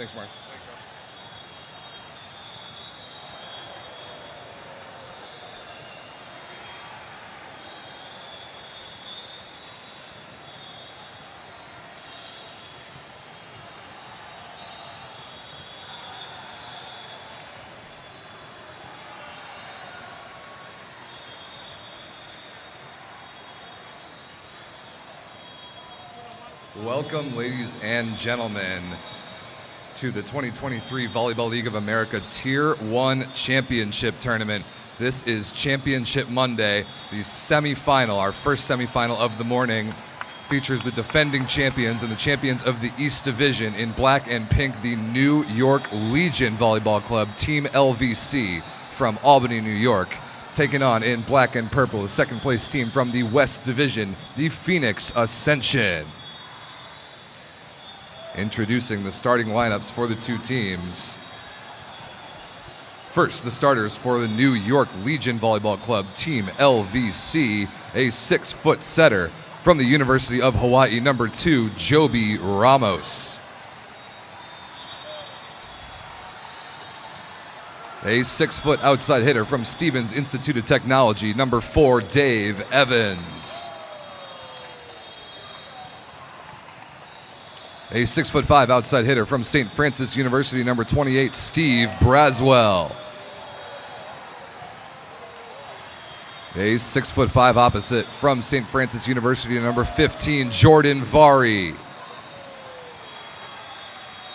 Thanks, Mars. Welcome, ladies and gentlemen, to the 2023 Volleyball League of America Tier 1 Championship Tournament. This is Championship Monday, the semifinal, our first semifinal of the morning. Features the defending champions and the champions of the East Division in black and pink, the New York Legion Volleyball Club, Team LVC from Albany, New York. Taking on in black and purple, the second place team from the West Division, the Phoenix Ascension. Introducing the starting lineups for the two teams. First, the starters for the New York Legion Volleyball Club, Team LVC, a 6-foot setter from the University of Hawaii, number 2, Joby Ramos. A 6-foot outside hitter from Stevens Institute of Technology, number 4, Dave Evans. A 6'5" outside hitter from St. Francis University, number 28, Steve Braswell. A 6'5" opposite from St. Francis University, number 15, Jordan Vari.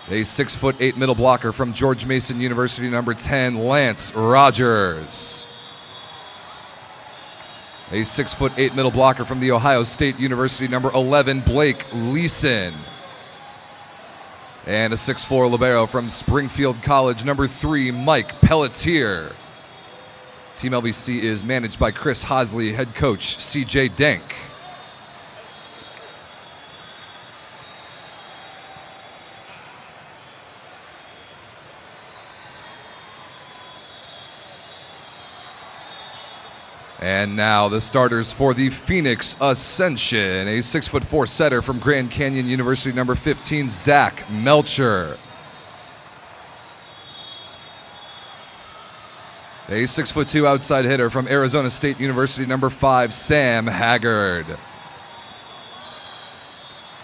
A 6'8" middle blocker from George Mason University, number 10, Lance Rogers. A 6'8" middle blocker from the Ohio State University, number 11, Blake Leeson. And a 6'4" libero from Springfield College, number 3, Mike Pelletier. Team LVC is managed by Chris Hosley, head coach CJ Denk. And now the starters for the Phoenix Ascension. A 6'4" setter from Grand Canyon University, number 15, Zach Melcher. A 6'2" outside hitter from Arizona State University, number 5, Sam Haggard.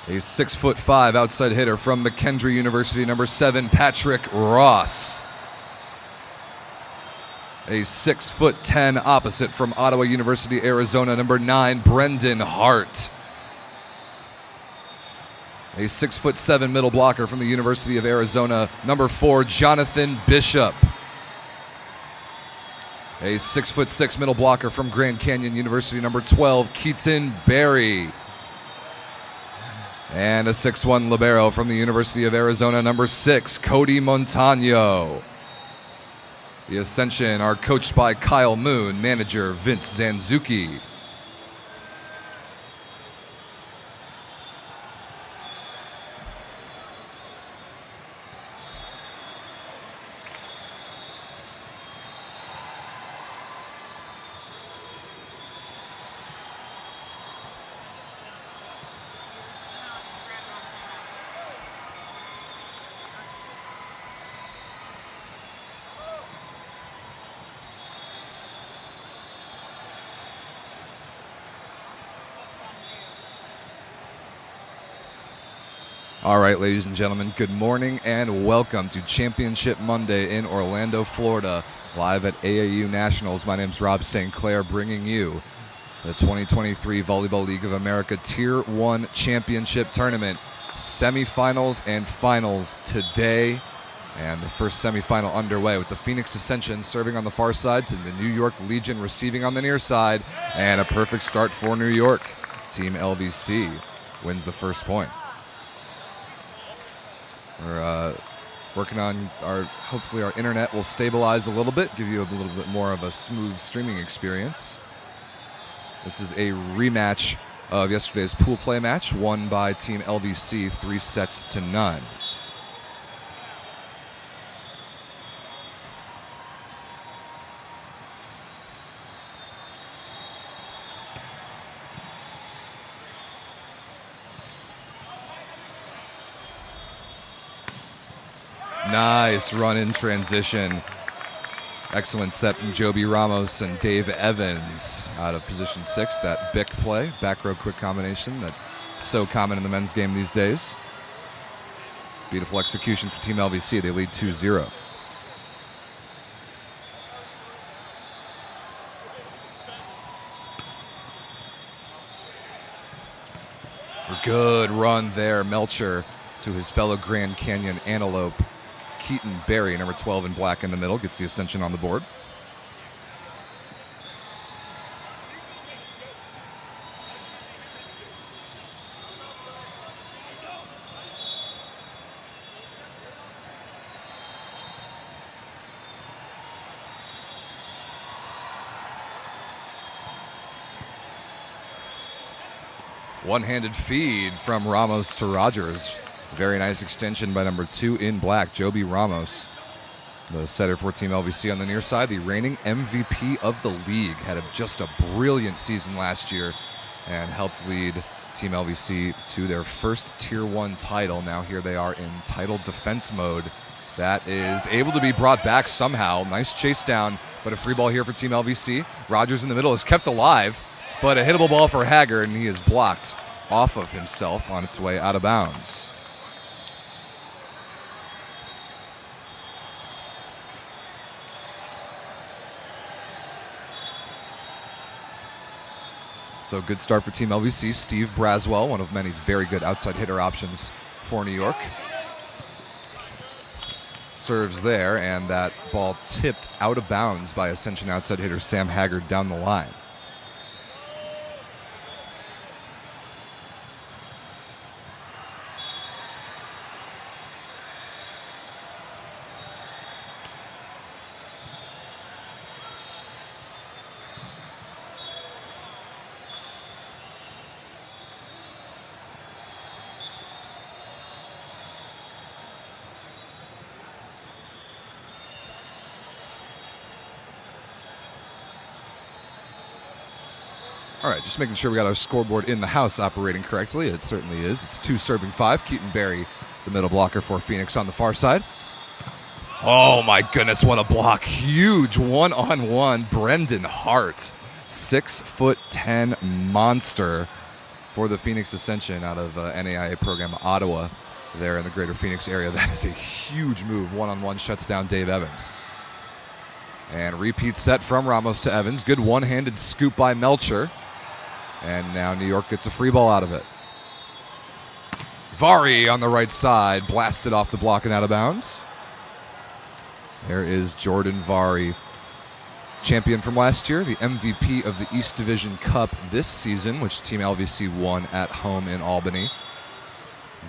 A 6'5" outside hitter from McKendree University, number 7, Patrick Ross. A 6'10" opposite from Ottawa University, Arizona, number 9, Brendan Hart. A 6'7" middle blocker from the University of Arizona, number 4, Jonathan Bishop. A 6'6" middle blocker from Grand Canyon University, number 12, Keaton Berry. And a 6'1" libero from the University of Arizona, number 6, Cody Montano. The Ascension are coached by Kyle Moon, manager Vince Zanzuki. All right, ladies and gentlemen, good morning and welcome to Championship Monday in Orlando, Florida, live at AAU Nationals. My name's Rob St. Clair, bringing you the 2023 Volleyball League of America Tier 1 Championship Tournament. Semifinals and finals today, and the first semifinal underway with the Phoenix Ascension serving on the far side and the New York Legion receiving on the near side, and a perfect start for New York. Team LVC wins the first point. We're working on hopefully our internet will stabilize a little bit, give you a little bit more of a smooth streaming experience. This is a rematch of yesterday's pool play match, won by Team LVC 3-0. Nice run in transition. Excellent set from Joby Ramos and Dave Evans out of position 6. That Bick play, back row quick combination that's so common in the men's game these days. Beautiful execution for Team LVC. They lead 2-0. Good run there, Melcher to his fellow Grand Canyon Antelope, Keaton Berry, number 12 in black in the middle, gets the Ascension on the board. One-handed feed from Ramos to Rogers. Very nice extension by number 2 in black, Joby Ramos. The setter for Team LVC on the near side, the reigning MVP of the league. Had just a brilliant season last year and helped lead Team LVC to their first Tier 1 title. Now here they are in title defense mode. That is able to be brought back somehow. Nice chase down, but a free ball here for Team LVC. Rogers in the middle is kept alive, but a hittable ball for Haggard, and he is blocked off of himself on its way out of bounds. So good start for Team LVC. Steve Braswell, one of many very good outside hitter options for New York. Serves there, and that ball tipped out of bounds by Ascension outside hitter Sam Haggard down the line. All right, just making sure we got our scoreboard in the house operating correctly. It certainly is. It's 2 serving 5. Keaton Berry, the middle blocker for Phoenix on the far side. Oh my goodness, what a block. Huge one-on-one. Brendan Hart, 6'10" monster for the Phoenix Ascension out of NAIA program Ottawa there in the greater Phoenix area. That is a huge move. One-on-one shuts down Dave Evans. And repeat set from Ramos to Evans. Good one-handed scoop by Melcher. And now New York gets a free ball out of it. Vari on the right side, blasted off the block and out of bounds. There is Jordan Vari, champion from last year, the MVP of the East Division Cup this season, which Team LVC won at home in Albany.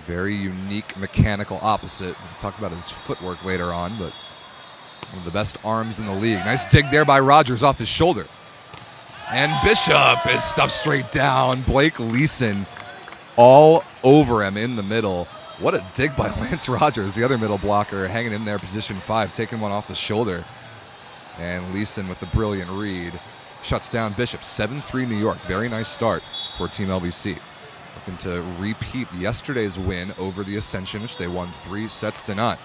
Very unique mechanical opposite. We'll talk about his footwork later on, but one of the best arms in the league. Nice dig there by Rogers off his shoulder. And Bishop is stuffed straight down. Blake Leeson all over him in the middle. What a dig by Lance Rogers, the other middle blocker, hanging in there, position 5, taking one off the shoulder. And Leeson with the brilliant read shuts down Bishop. 7-3 New York. Very nice start for Team LVC. Looking to repeat yesterday's win over the Ascension, which they won 3-0.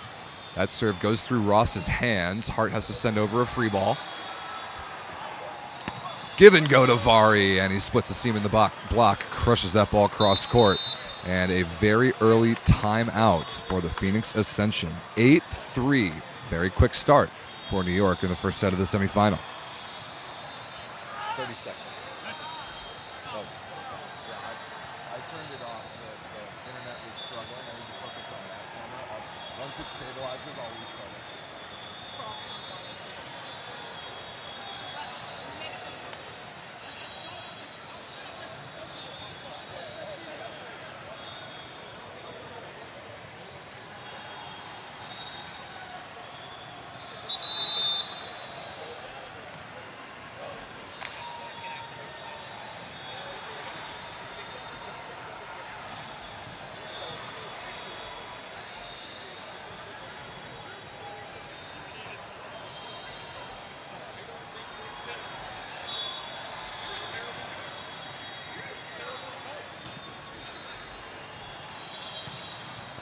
That serve goes through Ross's hands. Hart has to send over a free ball. Give and go to Vari, and he splits the seam in the block, crushes that ball cross court. And a very early timeout for the Phoenix Ascension. 8-3. Very quick start for New York in the first set of the semifinal. 30 seconds. Oh, yeah, I turned it off. The internet was struggling. I need to focus on that camera. Once it stabilizes, I'll restart it.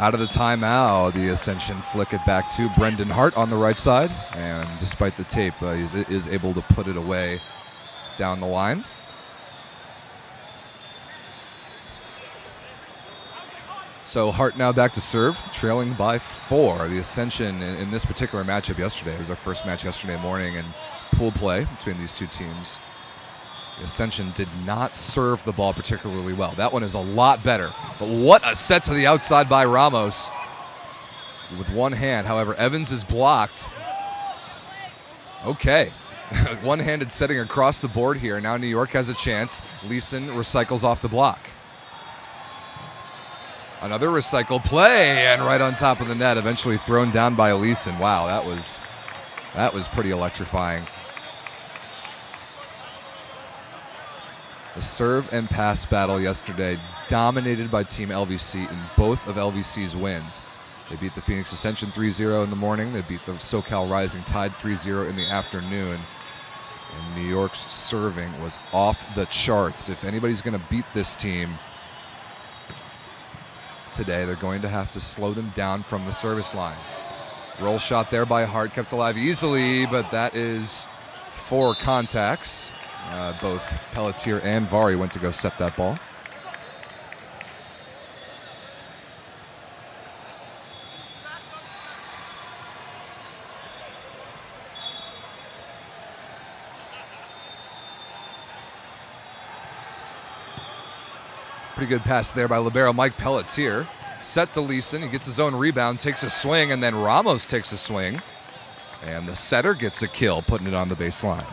Out of the timeout, the Ascension flick it back to Brendan Hart on the right side. And despite the tape, he is able to put it away down the line. So Hart now back to serve, trailing by 4. The Ascension in this particular matchup yesterday, it was our first match yesterday morning in pool play between these two teams. The Ascension did not serve the ball particularly well. That one is a lot better. But what a set to the outside by Ramos with one hand. However, Evans is blocked. Okay. One-handed setting across the board here. Now New York has a chance. Leeson recycles off the block. Another recycle play, and right on top of the net, eventually thrown down by Leeson. Wow, that was pretty electrifying. The serve and pass battle yesterday dominated by Team LVC in both of LVC's wins. They beat the Phoenix Ascension 3-0 in the morning. They beat the SoCal Rising Tide 3-0 in the afternoon. And New York's serving was off the charts. If anybody's going to beat this team today, they're going to have to slow them down from the service line. Roll shot there by Hart, kept alive easily, but that is 4 contacts. Both Pelletier and Vari went to go set that ball. Pretty good pass there by libero Mike Pelletier. Set to Leeson. He gets his own rebound, takes a swing, and then Ramos takes a swing. And the setter gets a kill, putting it on the baseline.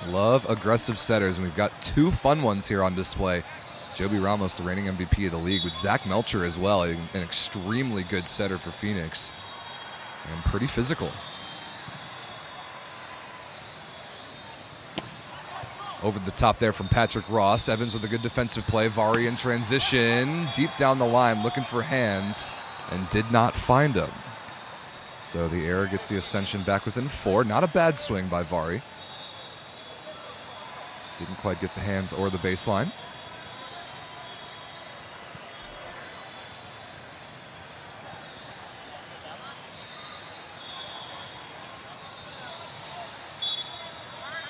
Love aggressive setters, and we've got 2 fun ones here on display. Joby Ramos, the reigning MVP of the league, with Zach Melcher as well, an extremely good setter for Phoenix. And pretty physical. Over the top there from Patrick Ross. Evans with a good defensive play. Vari in transition. Deep down the line looking for hands and did not find him. So the error gets the Ascension back within 4. Not a bad swing by Vari. Just didn't quite get the hands or the baseline.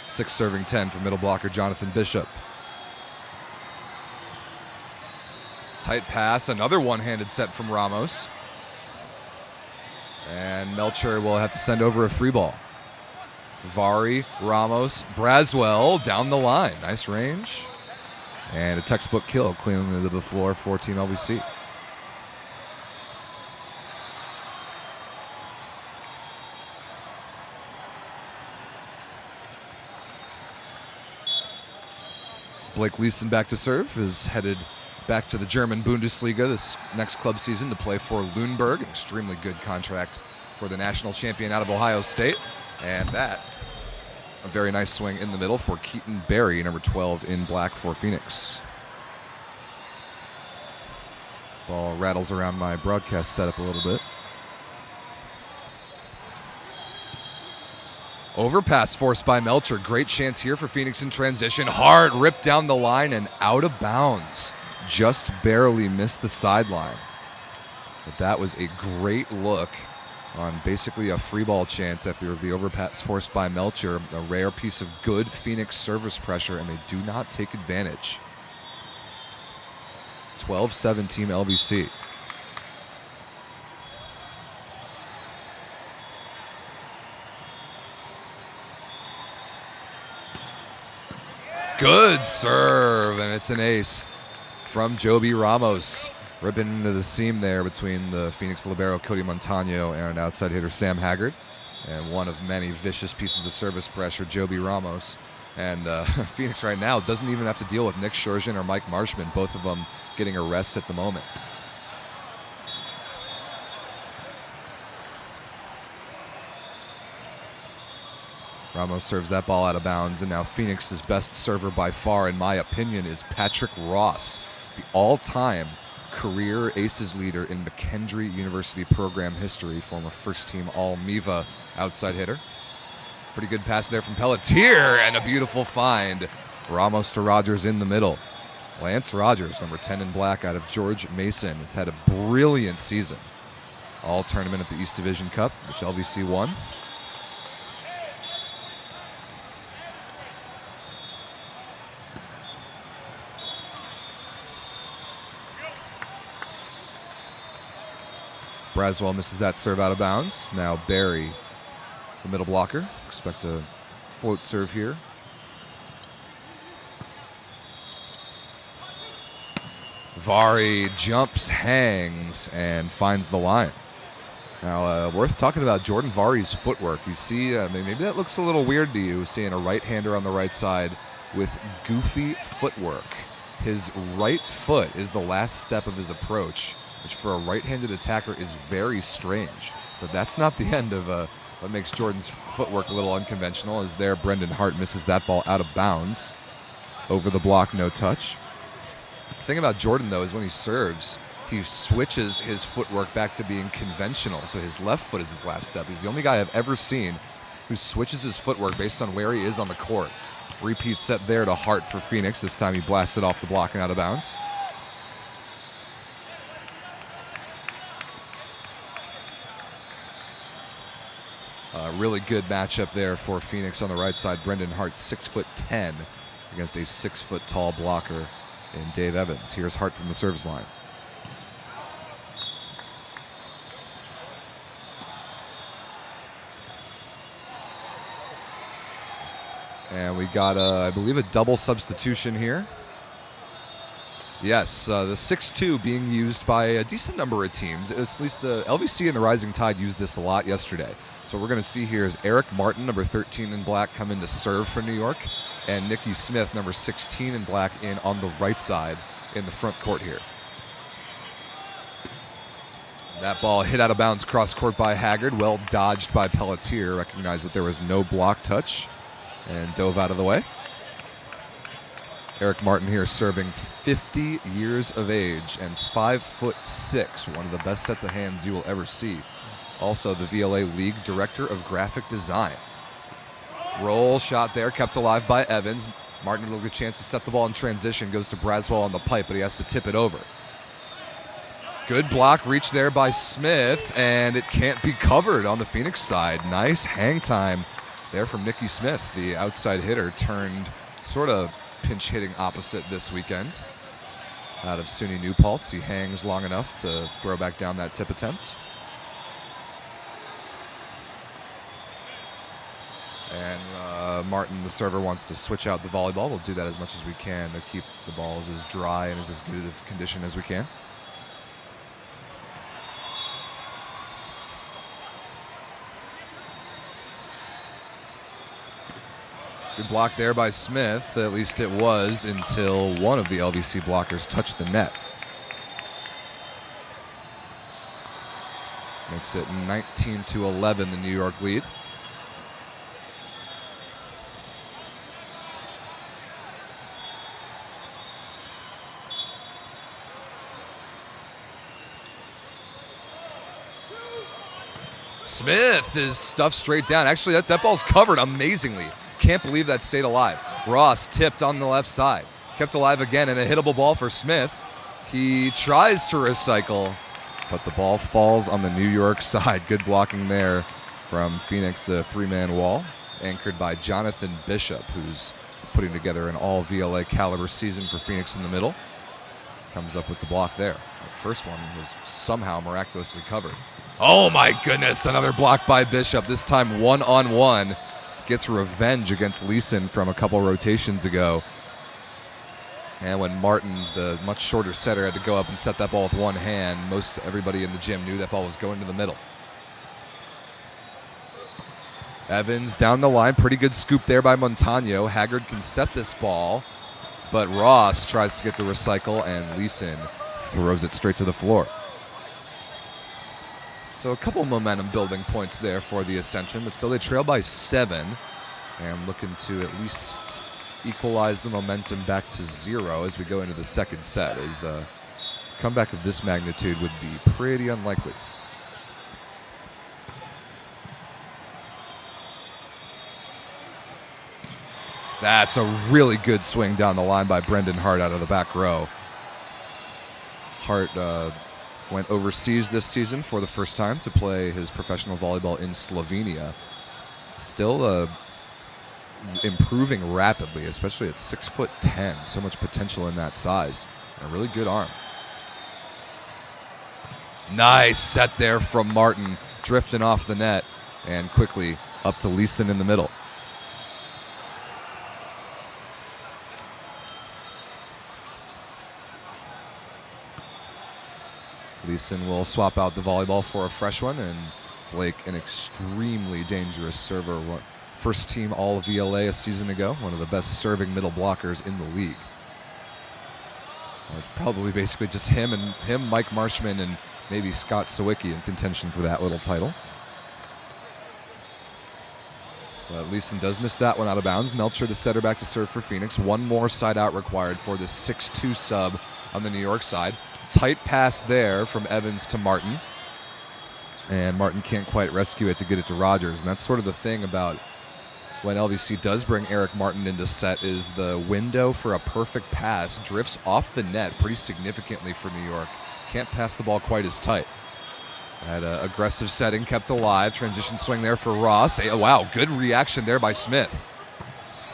Six serving 10 for middle blocker Jonathan Bishop. Tight pass, another one-handed set from Ramos. And Melcher will have to send over a free ball. Vari, Ramos, Braswell down the line. Nice range. And a textbook kill, cleaning into the floor for Team LVC. Blake Leeson back to serve, is headed back to the German Bundesliga this next club season to play for Lüneburg. An extremely good contract for the national champion out of Ohio State. And that, a very nice swing in the middle for Keaton Berry, number 12 in black for Phoenix. Ball rattles around my broadcast setup a little bit. Overpass forced by Melcher. Great chance here for Phoenix in transition. Hard ripped down the line and out of bounds. Just barely missed the sideline. But that was a great look on basically a free ball chance after the overpass forced by Melcher. A rare piece of good Phoenix service pressure, and they do not take advantage. 12-7 Team LVC. Good serve, and it's an ace from Joby Ramos. Ripping into the seam there between the Phoenix libero Cody Montano and outside hitter Sam Haggard. And one of many vicious pieces of service pressure, Joby Ramos. And Phoenix right now doesn't even have to deal with Nick Shurjan or Mike Marshman, both of them getting arrests at the moment. Ramos serves that ball out of bounds, and now Phoenix's best server by far, in my opinion, is Patrick Ross, the all-time career aces leader in McKendree University program history, former first-team All-MIVA outside hitter. Pretty good pass there from Pelletier, and a beautiful find. Ramos to Rogers in the middle. Lance Rogers, number 10 in black out of George Mason, has had a brilliant season. All tournament at the East Division Cup, which LVC won. Braswell misses that serve out of bounds. Now Barry, the middle blocker. Expect a float serve here. Vari jumps, hangs, and finds the line. Now, worth talking about Jordan Vari's footwork. You see, maybe that looks a little weird to you, seeing a right-hander on the right side with goofy footwork. His right foot is the last step of his approach, which for a right-handed attacker is very strange. But that's not the end of what makes Jordan's footwork a little unconventional, as there Brendan Hart misses that ball out of bounds. Over the block, no touch. The thing about Jordan, though, is when he serves, he switches his footwork back to being conventional. So his left foot is his last step. He's the only guy I've ever seen who switches his footwork based on where he is on the court. Repeat set there to Hart for Phoenix. This time he blasted off the block and out of bounds. Really good matchup there for Phoenix on the right side. Brendan Hart, 6'10", against a 6-foot tall blocker in Dave Evans. Here's Hart from the service line. And we got, I believe, a double substitution here. Yes, the 6-2 being used by a decent number of teams. At least the LVC and the Rising Tide used this a lot yesterday. So what we're going to see here is Eric Martin, number 13 in black, come in to serve for New York. And Nikki Smith, number 16 in black, in on the right side in the front court here. That ball hit out of bounds cross court by Haggard. Well dodged by Pelletier. Recognized that there was no block touch and dove out of the way. Eric Martin here serving, 50 years of age and 5'6", one of the best sets of hands you will ever see. Also the VLA League Director of Graphic Design. Roll shot there, kept alive by Evans. Martin will get a chance to set the ball in transition, goes to Braswell on the pipe, but he has to tip it over. Good block reach there by Smith, and it can't be covered on the Phoenix side. Nice hang time there from Nikki Smith, the outside hitter, turned sort of pinch hitting opposite this weekend. Out of SUNY New Paltz, he hangs long enough to throw back down that tip attempt. And Martin, the server, wants to switch out the volleyball. We'll do that as much as we can to keep the balls as dry and as good of condition as we can. Good block there by Smith. At least it was until one of the LVC blockers touched the net. Makes it 19-11, the New York lead. Smith is stuffed straight down. Actually, that ball's covered amazingly. Can't believe that stayed alive. Ross tipped on the left side. Kept alive again, and a hittable ball for Smith. He tries to recycle, but the ball falls on the New York side. Good blocking there from Phoenix, the three-man wall, anchored by Jonathan Bishop, who's putting together an all VLA caliber season for Phoenix in the middle. Comes up with the block there. The first one was somehow miraculously covered. Oh my goodness, another block by Bishop, this time one-on-one. Gets revenge against Leeson from a couple rotations ago. And when Martin, the much shorter setter, had to go up and set that ball with one hand, most everybody in the gym knew that ball was going to the middle. Evans down the line, pretty good scoop there by Montano. Haggard can set this ball, but Ross tries to get the recycle, and Leeson throws it straight to the floor. So a couple momentum building points there for the Ascension, but still they trail by 7 and looking to at least equalize the momentum back to 0 as we go into the second set, as a comeback of this magnitude would be pretty unlikely. That's a really good swing down the line by Brendan Hart out of the back row. Hart went overseas this season for the first time to play his professional volleyball in Slovenia. Still improving rapidly, especially at 6'10". So much potential in that size. And a really good arm. Nice set there from Martin, drifting off the net and quickly up to Leeson in the middle. Leeson will swap out the volleyball for a fresh one, and Blake, an extremely dangerous server. First team all VLA a season ago, one of the best serving middle blockers in the league. Probably basically just him, Mike Marshman, and maybe Scott Sawicki in contention for that little title. But Leeson does miss that one out of bounds. Melcher, the setter, back to serve for Phoenix. One more side out required for the 6-2 sub on the New York side. Tight pass there from Evans to Martin. And Martin can't quite rescue it to get it to Rogers. And that's sort of the thing about when LVC does bring Eric Martin into set, is the window for a perfect pass drifts off the net pretty significantly for New York. Can't pass the ball quite as tight. Had an aggressive setting kept alive. Transition swing there for Ross. Oh, wow, good reaction there by Smith.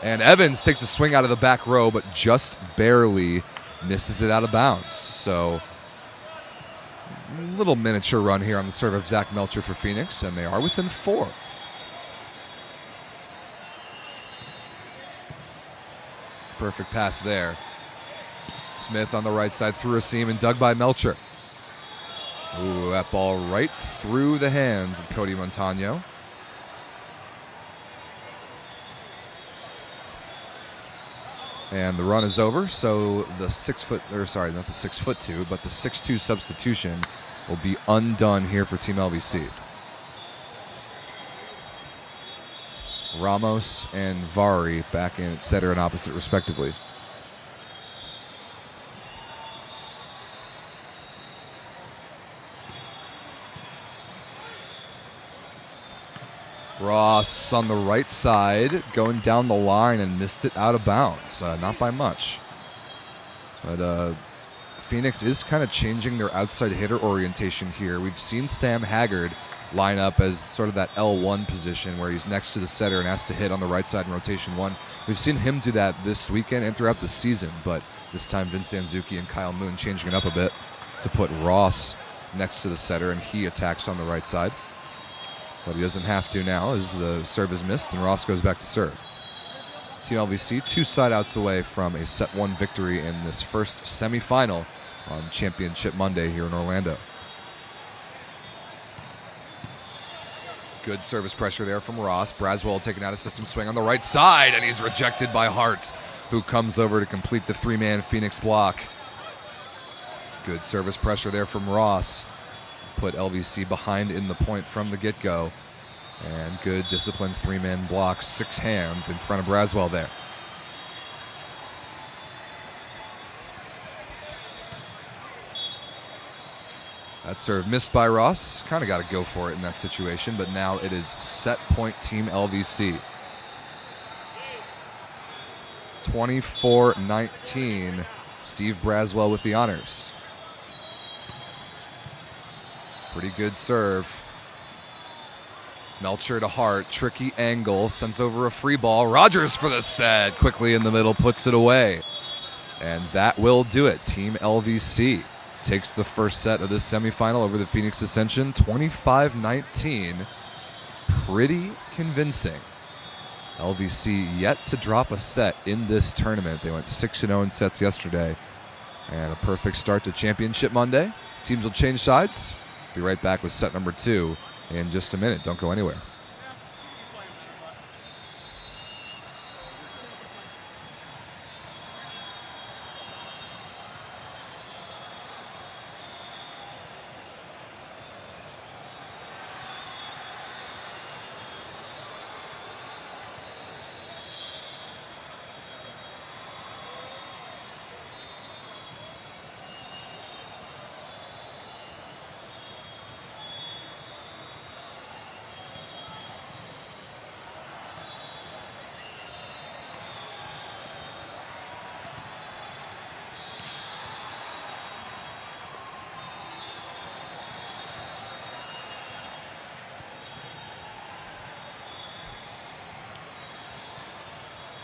And Evans takes a swing out of the back row, but just barely misses it out of bounds. So little miniature run here on the serve of Zach Melcher for Phoenix, and they are within 4. Perfect pass there. Smith on the right side through a seam and dug by Melcher. Ooh, that ball right through the hands of Cody Montano. And the run is over, so the 6'2", but the 6'2" substitution will be undone here for Team LVC. Ramos and Vari back in at setter and opposite respectively. Ross on the right side, going down the line and missed it out of bounds. Not by much. But Phoenix is kind of changing their outside hitter orientation here. We've seen Sam Haggard line up as sort of that L1 position where he's next to the setter and has to hit on the right side in rotation 1. We've seen him do that this weekend and throughout the season, but this time Vince Anzuki and Kyle Moon changing it up a bit to put Ross next to the setter, and he attacks on the right side. But he doesn't have to now as the serve is missed and Ross goes back to serve. Team LVC 2 side outs away from a set 1 victory in this first semifinal on Championship Monday here in Orlando. Good service pressure there from Ross. Braswell taking out a system swing on the right side, and he's rejected by Hart, who comes over to complete the 3-man Phoenix block. Good service pressure there from Ross. Put LVC behind in the point from the get-go. And good disciplined 3-man block, 6 hands in front of Braswell there. That serve missed by Ross. Kind of got to go for it in that situation, but now it is set point Team LVC. 24-19, Steve Braswell with the honors. Pretty good serve. Melcher to Hart, tricky angle, sends over a free ball. Rogers for the set, quickly in the middle, puts it away. And that will do it. Team LVC takes the first set of this semifinal over the Phoenix Ascension, 25-19. Pretty convincing. LVC yet to drop a set in this tournament. They went 6-0 in sets yesterday. And a perfect start to Championship Monday. Teams will change sides. Be right back with set number 2 in just a minute. Don't go anywhere.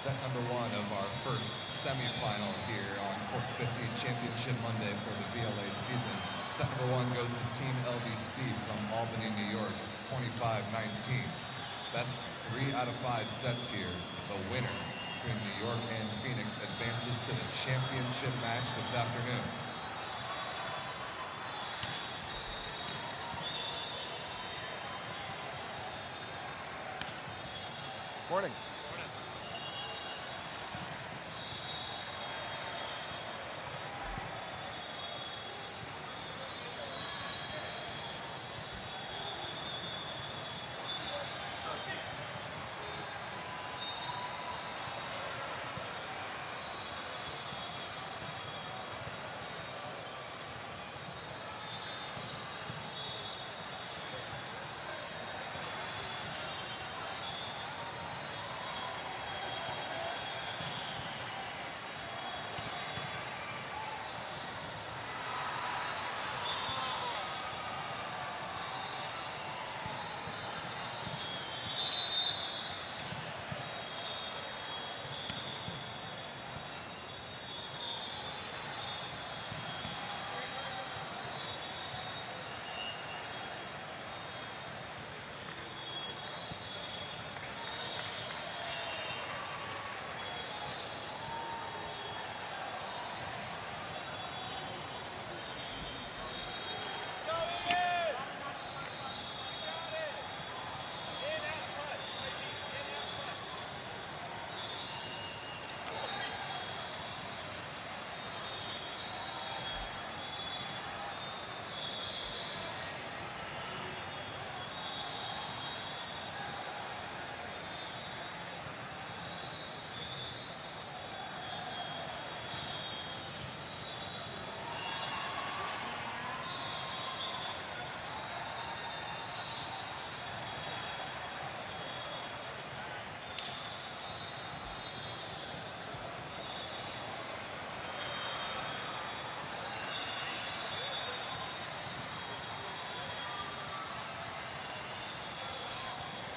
Set number 1 of our first semifinal here on Court 15 Championship Monday for the VLA season. Set number 1 goes to Team LVC from Albany, New York, 25-19. Best 3 out of 5 sets here. The winner between New York and Phoenix advances to the championship match this afternoon. Morning.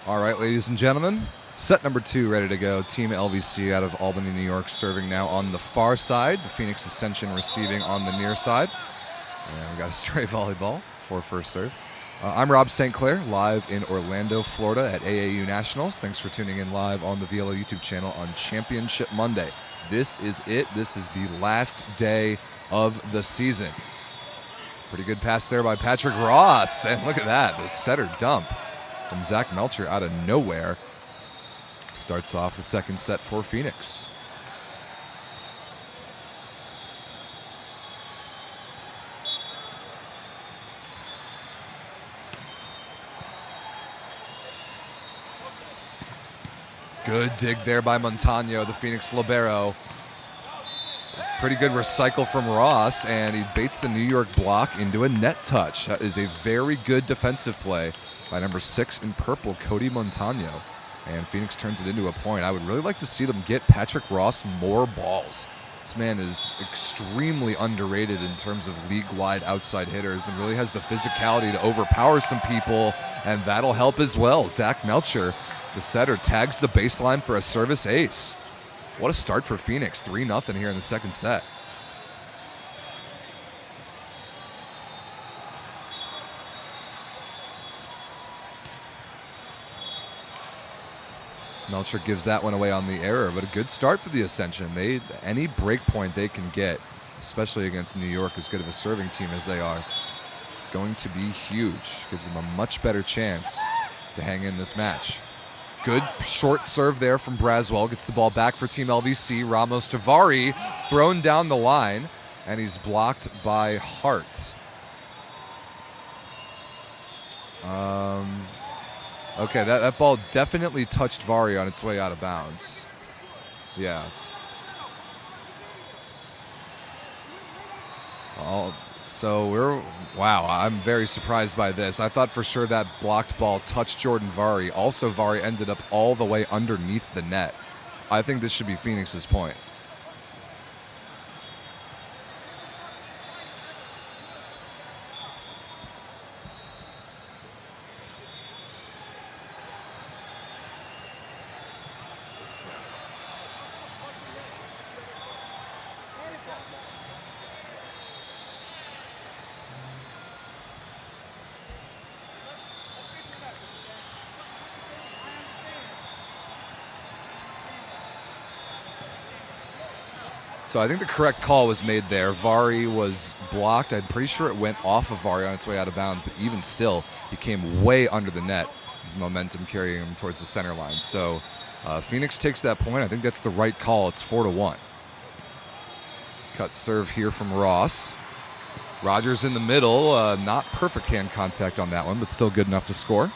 All right, ladies and gentlemen, set number 2 ready to go. Team LVC out of Albany, New York, serving now on the far side. The Phoenix Ascension receiving on the near side. And we got a stray volleyball for first serve. I'm Rob St. Clair, live in Orlando, Florida at AAU Nationals. Thanks for tuning in live on the VLA YouTube channel on Championship Monday. This is it. This is the last day of the season. Pretty good pass there by Patrick Ross. And look at that, the setter dump from Zach Melcher out of nowhere. Starts off the second set for Phoenix. Good dig there by Montano, the Phoenix libero. Pretty good recycle from Ross, and he baits the New York block into a net touch. That is a very good defensive play by number 6 in purple, Cody Montano. And Phoenix turns it into a point. I would really like to see them get Patrick Ross more balls. This man is extremely underrated in terms of league-wide outside hitters and really has the physicality to overpower some people, and that'll help as well. Zach Melcher, the setter, tags the baseline for a service ace. What a start for Phoenix, 3-0 here in the second set. Melcher gives that one away on the error, but a good start for the Ascension. Any break point they can get, especially against New York, as good of a serving team as they are, is going to be huge. Gives them a much better chance to hang in this match. Good short serve there from Braswell. Gets the ball back for Team LVC. Ramos Tavari thrown down the line, and he's blocked by Hart. Okay, that ball definitely touched Vari on its way out of bounds. Yeah. Wow, I'm very surprised by this. I thought for sure that blocked ball touched Jordan Vari. Also, Vari ended up all the way underneath the net. I think this should be Phoenix's point. So I think the correct call was made there. Vari was blocked. I'm pretty sure it went off of Vari on its way out of bounds, but even still, he came way under the net. His momentum carrying him towards the center line. So Phoenix takes that point. I think that's the right call. It's 4-1. Cut serve here from Ross. Rogers in the middle. Not perfect hand contact on that one, but still good enough to score.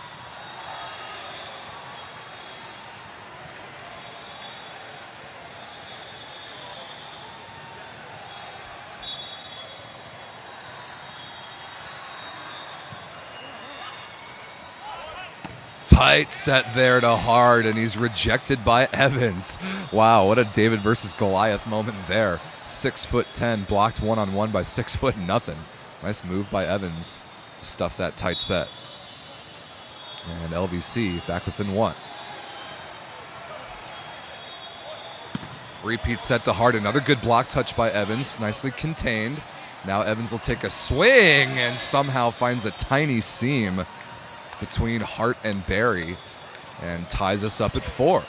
Tight set there to Hard, and he's rejected by Evans. Wow, what a David versus Goliath moment there. 6'10", blocked one-on-one by 6'0". Nice move by Evans to stuff that tight set. And LVC back within one. Repeat set to Hard. Another good block touch by Evans. Nicely contained. Now Evans will take a swing and somehow finds a tiny seam between Hart and Barry and ties us up at 4.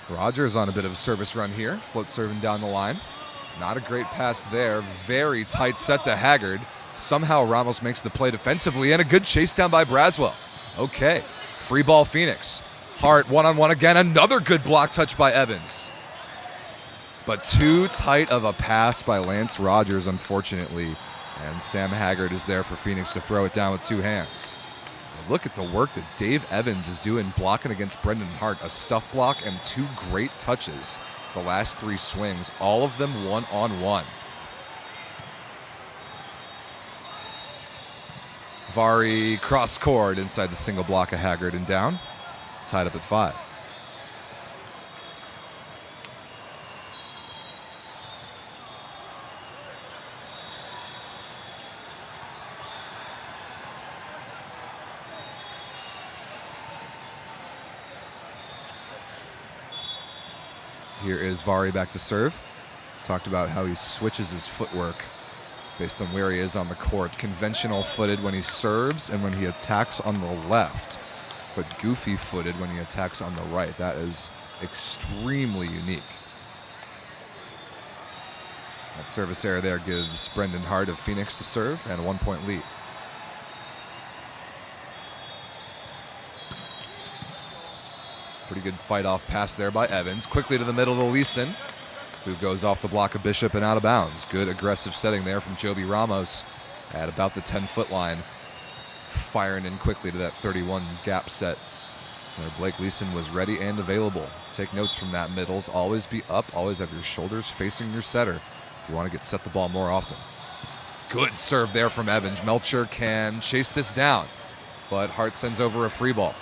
Rogers on a bit of a service run here. Float serving down the line. Not a great pass there. Very tight set to Haggard. Somehow Ramos makes the play defensively, and a good chase down by Braswell. Okay, free ball Phoenix. Hart one-on-one again. Another good block touch by Evans. But too tight of a pass by Lance Rogers, unfortunately. And Sam Haggard is there for Phoenix to throw it down with 2 hands. Look at the work that Dave Evans is doing blocking against Brendan Hart. A stuff block and 2 great touches. The last 3 swings, all of them one-on-one. Vari cross court inside the single block of Haggard and down. Tied up at 5. Here is Vari back to serve. Talked about how he switches his footwork based on where he is on the court. Conventional footed when he serves and when he attacks on the left, but goofy footed when he attacks on the right. That is extremely unique. That service error there gives Brendan Hart of Phoenix to serve and a 1-point lead. Pretty good fight-off pass there by Evans. Quickly to the middle to Leeson, who goes off the block of Bishop and out of bounds. Good aggressive setting there from Joby Ramos at about the 10-foot line. Firing in quickly to that 31 gap set, where Blake Leeson was ready and available. Take notes from that. Middles, always be up. Always have your shoulders facing your setter if you want to get set the ball more often. Good serve there from Evans. Melcher can chase this down, but Hart sends over a free ball.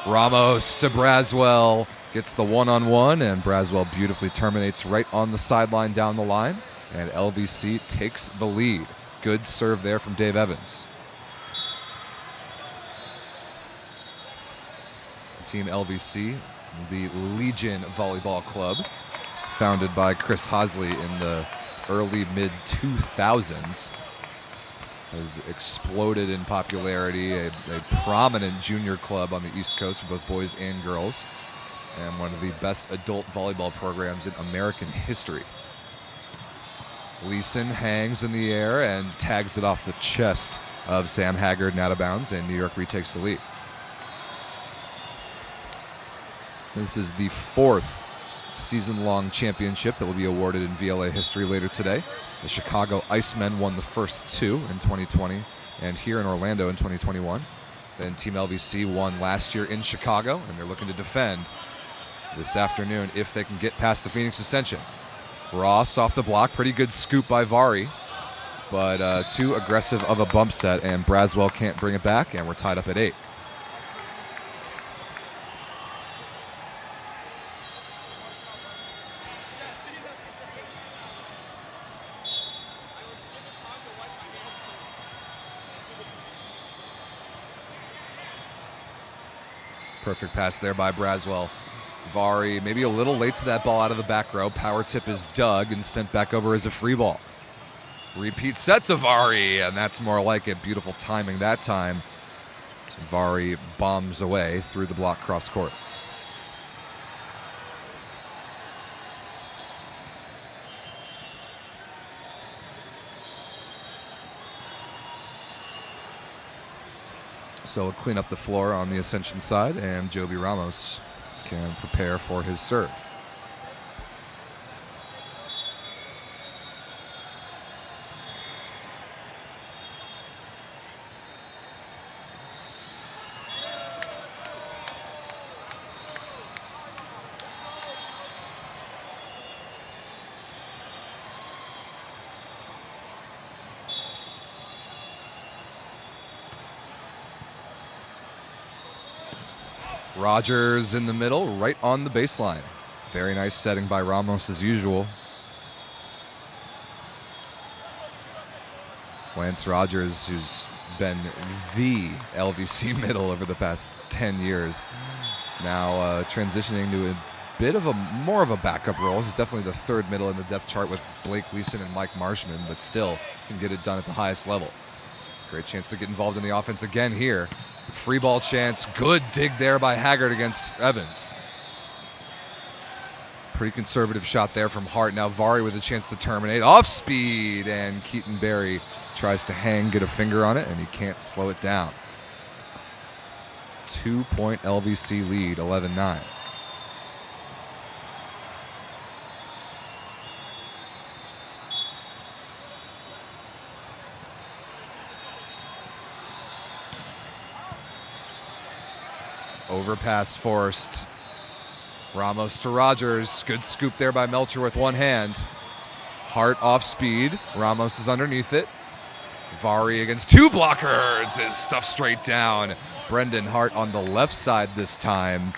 Ramos to Braswell. Gets the one-on-one, and Braswell beautifully terminates right on the sideline down the line, and LVC takes the lead. Good serve there from Dave Evans. Team LVC, the Legion Volleyball Club, founded by Chris Hosley in the early mid-2000s, has exploded in popularity, a prominent junior club on the East Coast for both boys and girls, and one of the best adult volleyball programs in American history. Leeson hangs in the air and tags it off the chest of Sam Haggard and out of bounds, and New York retakes the lead. This is the 4th season-long championship that will be awarded in VLA history later today. The Chicago Icemen won the first 2 in 2020 and here in Orlando in 2021. Then Team LVC won last year in Chicago, and they're looking to defend this afternoon if they can get past the Phoenix Ascension. Ross off the block, pretty good scoop by Vari, but too aggressive of a bump set, and Braswell can't bring it back, and we're tied up at 8. Perfect pass there by Braswell. Vari maybe a little late to that ball out of the back row. Power tip is dug and sent back over as a free ball. Repeat set to Vari, and that's more like it. Beautiful timing that time. Vari bombs away through the block cross court. So we'll clean up the floor on the Ascension side, and Joby Ramos can prepare for his serve. Rogers in the middle, right on the baseline. Very nice setting by Ramos as usual. Lance Rogers, who's been the LVC middle over the past 10 years, now transitioning to a bit of more of a backup role. He's definitely the third middle in the depth chart with Blake Leeson and Mike Marshman, but still can get it done at the highest level. Great chance to get involved in the offense again here. Free ball chance. Good dig there by Haggard against Evans. Pretty conservative shot there from Hart. Now Vari with a chance to terminate. Off speed, and Keaton Berry tries to hang, get a finger on it, and he can't slow it down. 2-point LVC lead, 11-9. Overpass forced. Ramos to Rogers. Good scoop there by Melcher with one hand. Hart off speed. Ramos is underneath it. Vari against two blockers is stuffed straight down. Brendan Hart on the left side this time.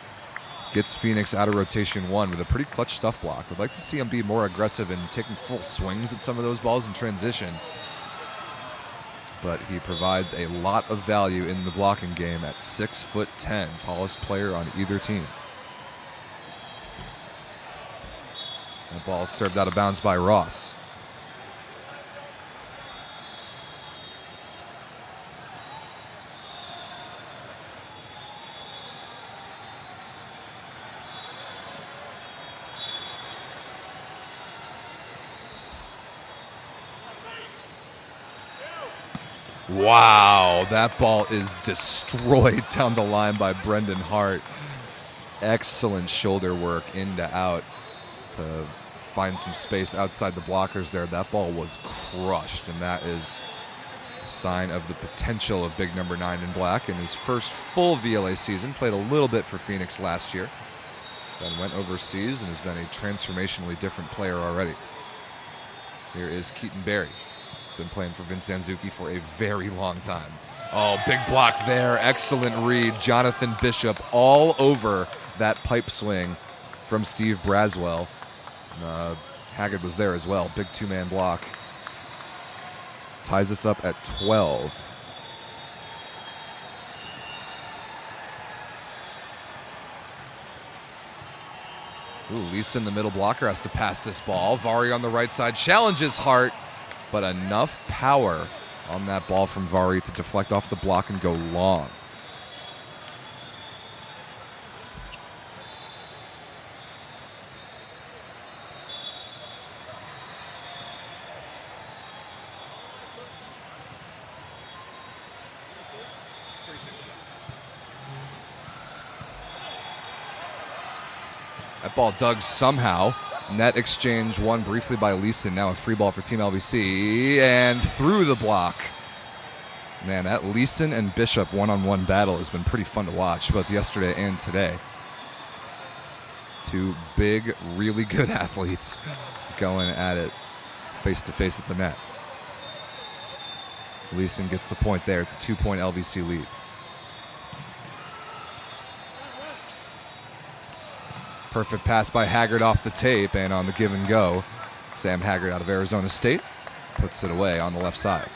Gets Phoenix out of rotation one with a pretty clutch stuff block. Would like to see him be more aggressive in taking full swings at some of those balls in transition. But he provides a lot of value in the blocking game at 6'10", tallest player on either team. The ball served out of bounds by Ross. Wow, that ball is destroyed down the line by Brendan Hart. Excellent shoulder work in to out to find some space outside the blockers there. That ball was crushed, and that is a sign of the potential of big number 9 in black in his first full VLA season. Played a little bit for Phoenix last year, then went overseas and has been a transformationally different player already. Here is Keaton Berry. Been playing for Vince Anzuki for a very long time. Oh, big block there. Excellent read. Jonathan Bishop all over that pipe swing from Steve Braswell. Haggard was there as well. Big two-man block. Ties us up at 12. Ooh, Leeson, the middle blocker, has to pass this ball. Vari on the right side challenges Hart, but enough power on that ball from Vari to deflect off the block and go long. That ball dug somehow. Net exchange won briefly by Leeson. Now a free ball for Team LVC. And through the block. Man, that Leeson and Bishop one-on-one battle has been pretty fun to watch, both yesterday and today. Two big, really good athletes going at it face-to-face at the net. Leeson gets the point there. It's a 2-point LVC lead. Perfect pass by Haggard off the tape, and on the give and go, Sam Haggard out of Arizona State puts it away on the left side.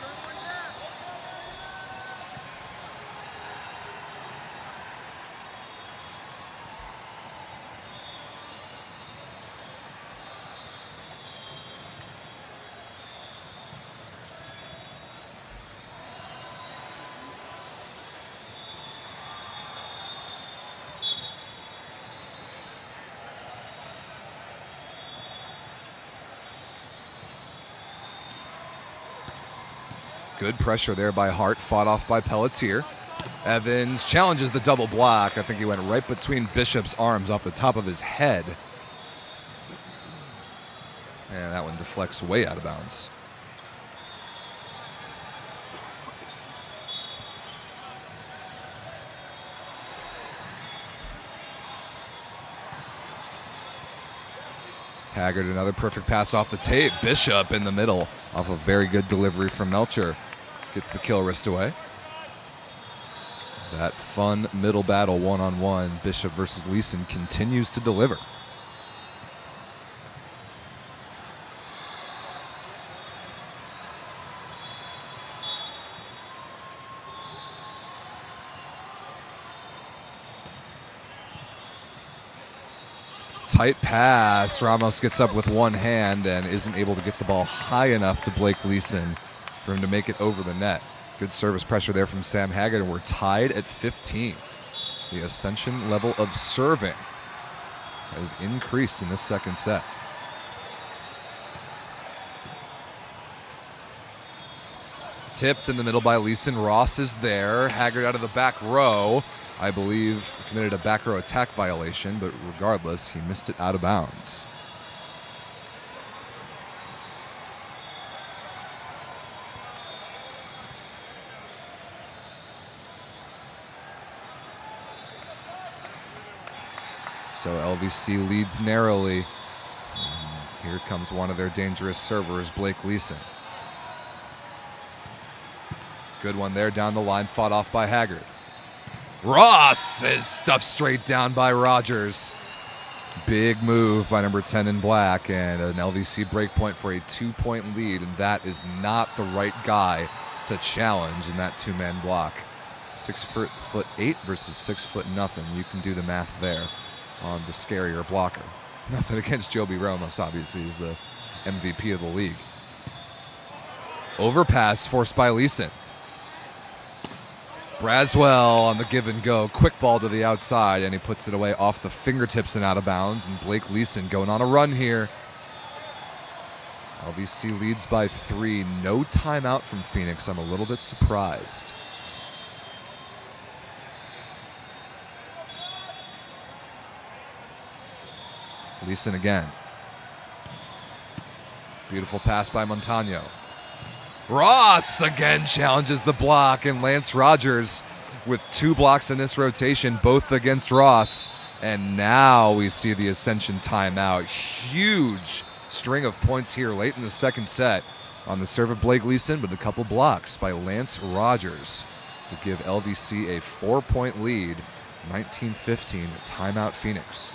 Good pressure there by Hart, fought off by Pelletier. Evans challenges the double block. I think he went right between Bishop's arms off the top of his head. And that one deflects way out of bounds. Haggard, another perfect pass off the tape. Bishop in the middle off a very good delivery from Melcher. Gets the kill wrist away. That fun middle battle one-on-one, Bishop versus Leeson, continues to deliver. Tight pass. Ramos gets up with one hand and isn't able to get the ball high enough to Blake Leeson for him to make it over the net. Good service pressure there from Sam Haggard, and we're tied at 15. The Ascension level of serving has increased in this second set. Tipped in the middle by Leeson. Ross is there. Haggard out of the back row. I believe committed a back row attack violation, but regardless, he missed it out of bounds. So LVC leads narrowly. And here comes one of their dangerous servers, Blake Leeson. Good one there down the line, fought off by Haggard. Ross is stuffed straight down by Rogers. Big move by number 10 in black, and an LVC break point for a 2-point lead, and that is not the right guy to challenge in that two-man block. 6'8" versus 6'0". You can do the math there on the scarier blocker. Nothing against Joby Ramos, obviously, he's the MVP of the league. Overpass forced by Leeson. Braswell on the give and go. Quick ball to the outside, and he puts it away off the fingertips and out of bounds. And Blake Leeson going on a run here. LVC leads by 3. No timeout from Phoenix. I'm a little bit surprised. Leeson again. Beautiful pass by Montano. Ross again challenges the block, and Lance Rogers with 2 blocks in this rotation, both against Ross. And now we see the Ascension timeout. Huge string of points here late in the second set on the serve of Blake Leeson, but a couple blocks by Lance Rogers to give LVC a 4-point lead. 19-15, timeout Phoenix.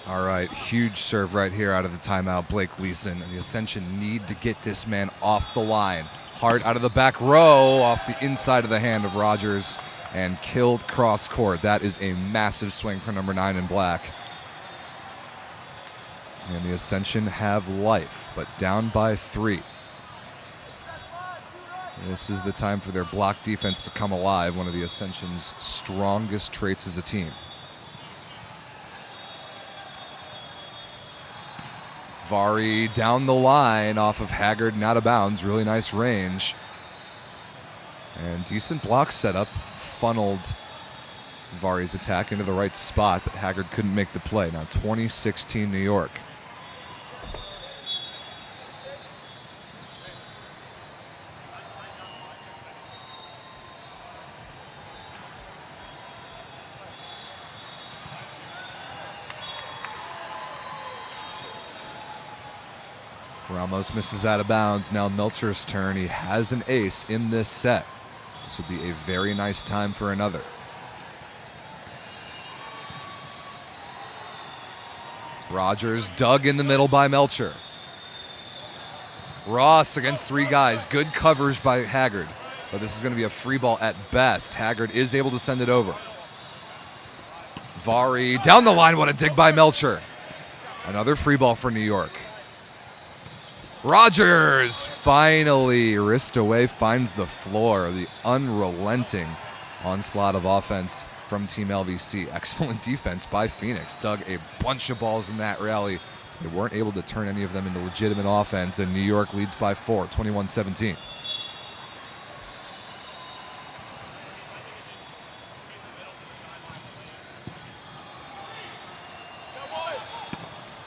All right, huge serve right here out of the timeout, Blake Leeson. The Ascension need to get this man off the line. Hart out of the back row, off the inside of the hand of Rogers, and killed cross court. That is a massive swing for number 9 in black. And the Ascension have life, but down by 3. This is the time for their block defense to come alive, one of the Ascension's strongest traits as a team. Vari down the line off of Haggard and out of bounds. Really nice range. And decent block setup. Funneled Vari's attack into the right spot, but Haggard couldn't make the play. Now 20-16 New York. Ramos misses out of bounds. Now Melcher's turn. He has an ace in this set. This would be a very nice time for another. Rogers dug in the middle by Melcher. Ross against three guys. Good coverage by Haggard. But this is going to be a free ball at best. Haggard is able to send it over. Vari down the line. What a dig by Melcher. Another free ball for New York. Rogers finally wrist away, finds the floor. The unrelenting onslaught of offense from Team LVC. Excellent defense by Phoenix. Dug a bunch of balls in that rally. They weren't able to turn any of them into legitimate offense, and New York leads by 4, 21-17.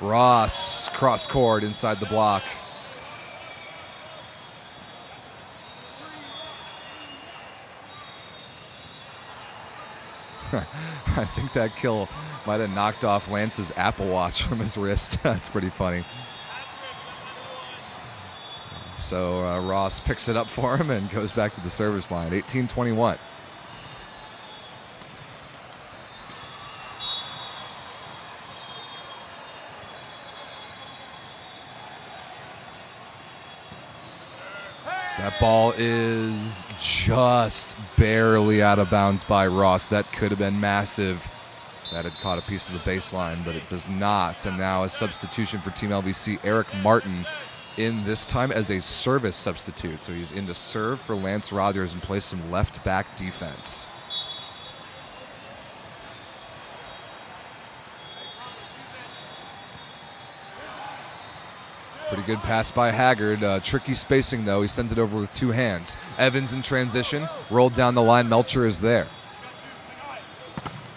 Ross cross court inside the block. I think that kill might have knocked off Lance's Apple Watch from his wrist. That's pretty funny. So Ross picks it up for him and goes back to the service line. 18-21. That ball is just barely out of bounds by Ross. That could have been massive if that had caught a piece of the baseline, but it does not. And now a substitution for Team LVC, Eric Martin, in this time as a service substitute. So he's in to serve for Lance Rogers and play some left back defense. Pretty good pass by Haggard. Tricky spacing, though. He sends it over with two hands. Evans in transition. Rolled down the line. Melcher is there.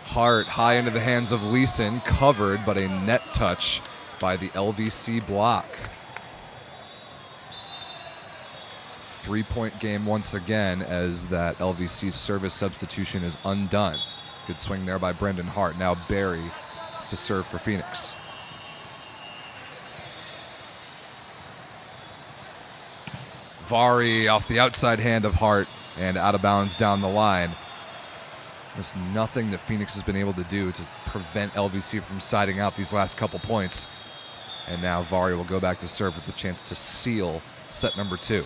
Hart high into the hands of Leeson. Covered, but a net touch by the LVC block. 3-point game once again as that LVC service substitution is undone. Good swing there by Brendan Hart. Now Barry to serve for Phoenix. Vari off the outside hand of Hart and out of bounds down the line. There's nothing that Phoenix has been able to do to prevent LVC from siding out these last couple points. And now Vari will go back to serve with the chance to seal set number 2.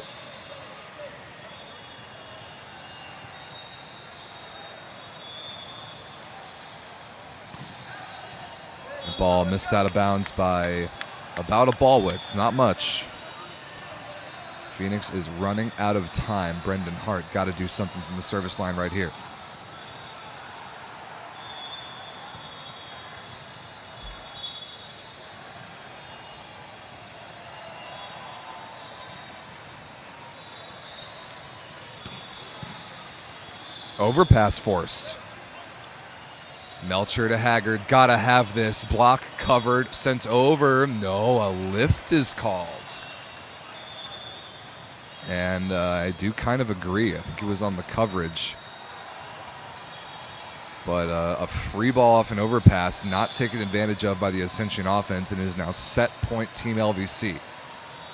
The ball missed out of bounds by about a ball width, not much. Phoenix is running out of time. Brendan Hart got to do something from the service line right here. Overpass forced. Melcher to Haggard. Gotta have this. Block covered. Sent over. No, a lift is called. And I do kind of agree. I think it was on the coverage. But a free ball off an overpass not taken advantage of by the Ascension offense, and it is now set point Team LVC.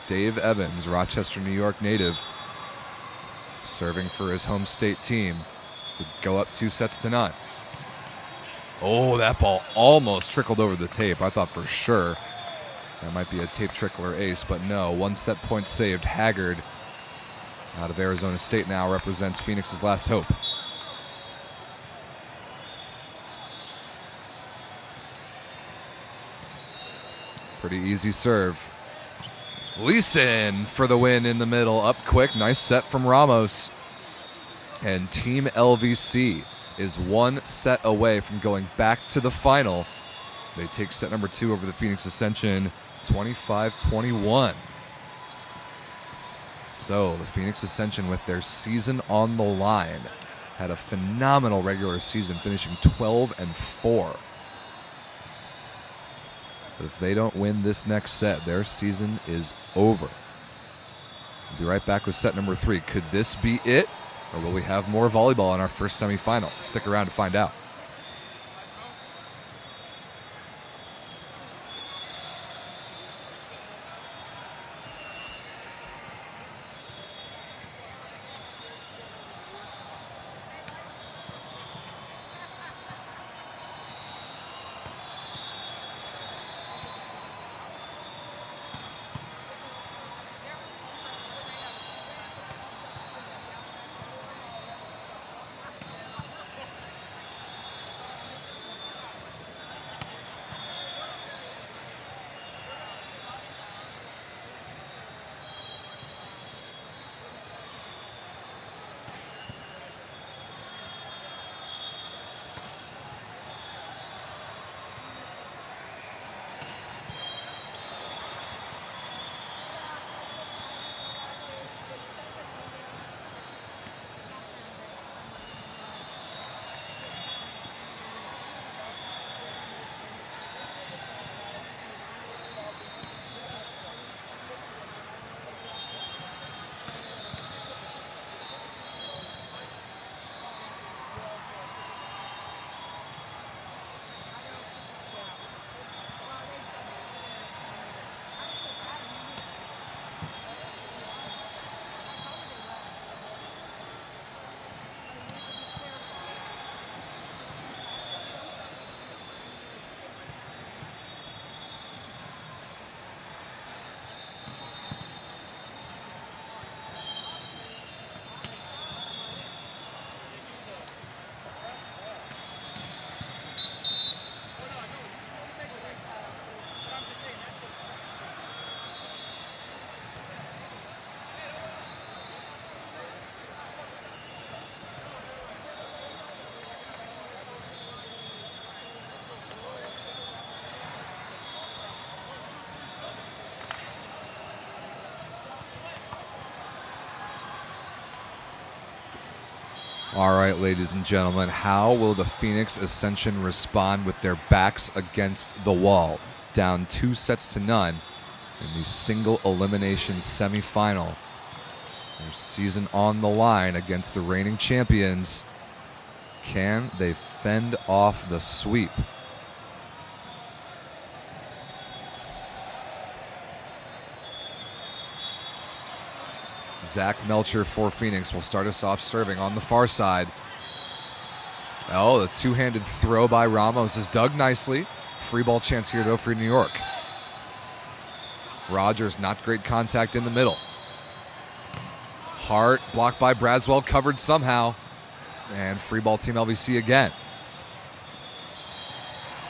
Dave Evans, Rochester, New York native, serving for his home state team to go up 2-0. Oh, that ball almost trickled over the tape. I thought for sure that might be a tape trickler ace, but no. 1 set point saved. Haggard out of Arizona State now represents Phoenix's last hope. Pretty easy serve. Leeson for the win in the middle. Up quick. Nice set from Ramos. And Team LVC is 1 set away from going back to the final. They take set number 2 over the Phoenix Ascension, 25-21. So the Phoenix Ascension, with their season on the line, had a phenomenal regular season, finishing 12-4. But if they don't win this next set, their season is over. We'll be right back with set number 3. Could this be it? Or will we have more volleyball in our first semifinal? Stick around to find out. All right, ladies and gentlemen, how will the Phoenix Ascension respond with their backs against the wall? Down 2-0 in the single elimination semifinal. Their season on the line against the reigning champions. Can they fend off the sweep? Zach Melcher for Phoenix will start us off serving on the far side. Oh, the two-handed throw by Ramos is dug nicely. Free ball chance here, though, for New York. Rogers, not great contact in the middle. Hart, blocked by Braswell, covered somehow. And free ball Team LVC again.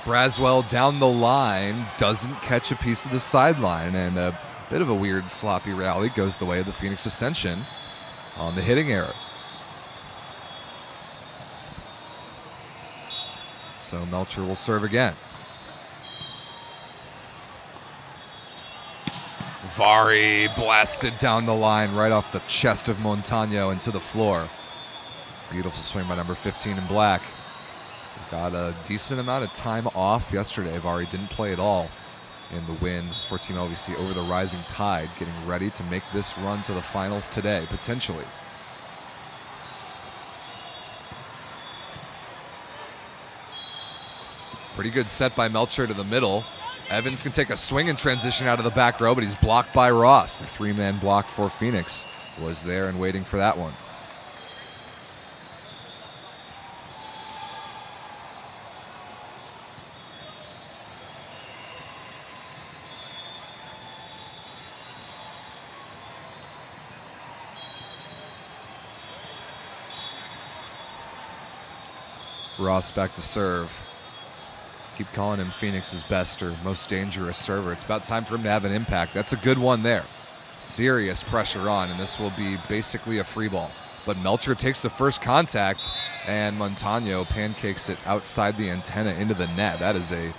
Braswell down the line, doesn't catch a piece of the sideline, and a bit of a weird sloppy rally goes the way of the Phoenix Ascension on the hitting error. So Melcher will serve again. Vari blasted down the line right off the chest of Montano into the floor. Beautiful swing by number 15 in black. Got a decent amount of time off yesterday. Vari didn't play at all in the win for Team LVC over the Rising Tide, getting ready to make this run to the finals today, potentially. Pretty good set by Melcher to the middle. Evans can take a swing and transition out of the back row, but he's blocked by Ross. The three-man block for Phoenix was there and waiting for that one. Ross back to serve. Keep calling him Phoenix's best or most dangerous server. It's about time for him to have an impact. That's a good one there. Serious pressure on, and this will be basically a free ball. But Melcher takes the first contact, and Montano pancakes it outside the antenna into the net. That is a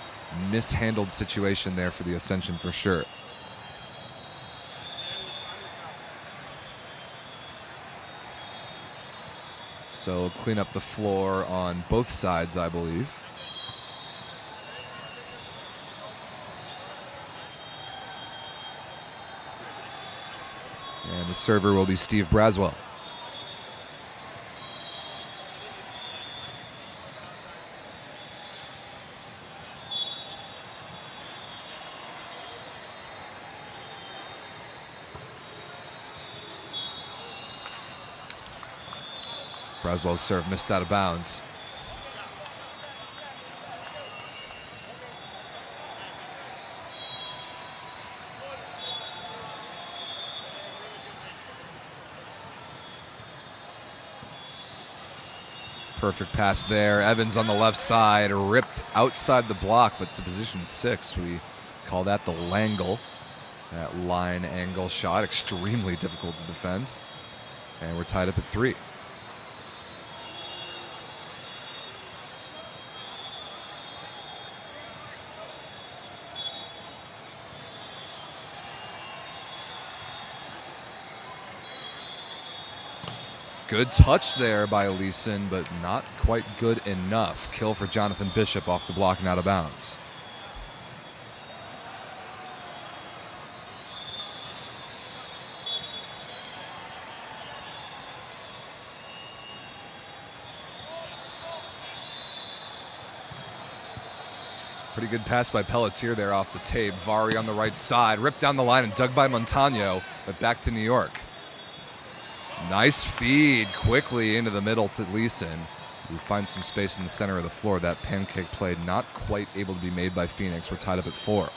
mishandled situation there for the Ascension for sure. So clean up the floor on both sides, I believe. And the server will be Steve Braswell. Braswell's serve missed out of bounds. Perfect pass there. Evans on the left side, ripped outside the block, but to position 6. We call that the Langle. That line angle shot, extremely difficult to defend. And we're tied up at 3. Good touch there by Leeson, but not quite good enough. Kill for Jonathan Bishop off the block and out of bounds. Pretty good pass by Pelletier there off the tape. Vari on the right side, ripped down the line and dug by Montano, but back to New York. Nice feed quickly into the middle to Leeson, who finds some space in the center of the floor. That pancake play not quite able to be made by Phoenix. We're tied up at 4.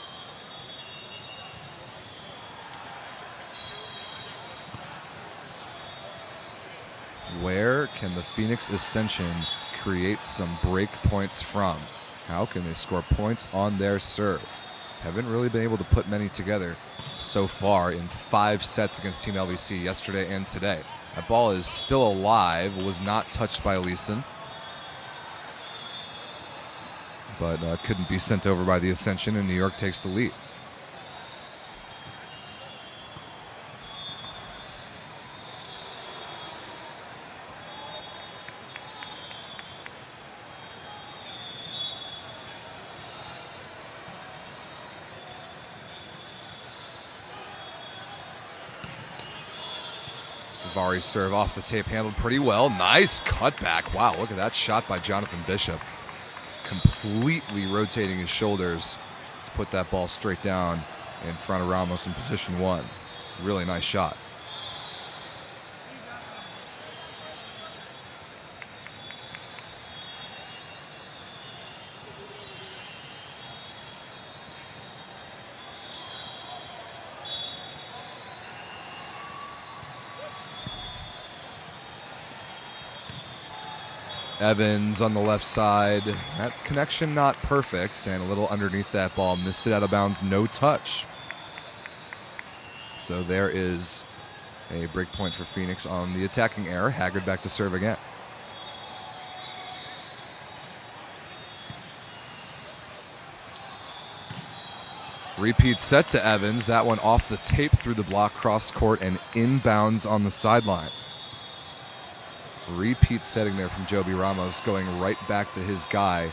Where can the Phoenix Ascension create some break points from? How can they score points on their serve? Haven't really been able to put many together so far in 5 sets against Team LVC yesterday and today. That ball is still alive, was not touched by Leeson, but couldn't be sent over by the Ascension, and New York takes the lead. Vari serve off the tape, handled pretty well. Nice cutback. Wow, look at that shot by Jonathan Bishop. Completely rotating his shoulders to put that ball straight down in front of Ramos in position 1. Really nice shot. Evans on the left side. That connection not perfect, and a little underneath that ball. Missed it out of bounds, no touch. So there is a break point for Phoenix on the attacking error. Haggard back to serve again. Repeat set to Evans. That one off the tape through the block, cross court, and inbounds on the sideline. Repeat setting there from Joby Ramos, going right back to his guy,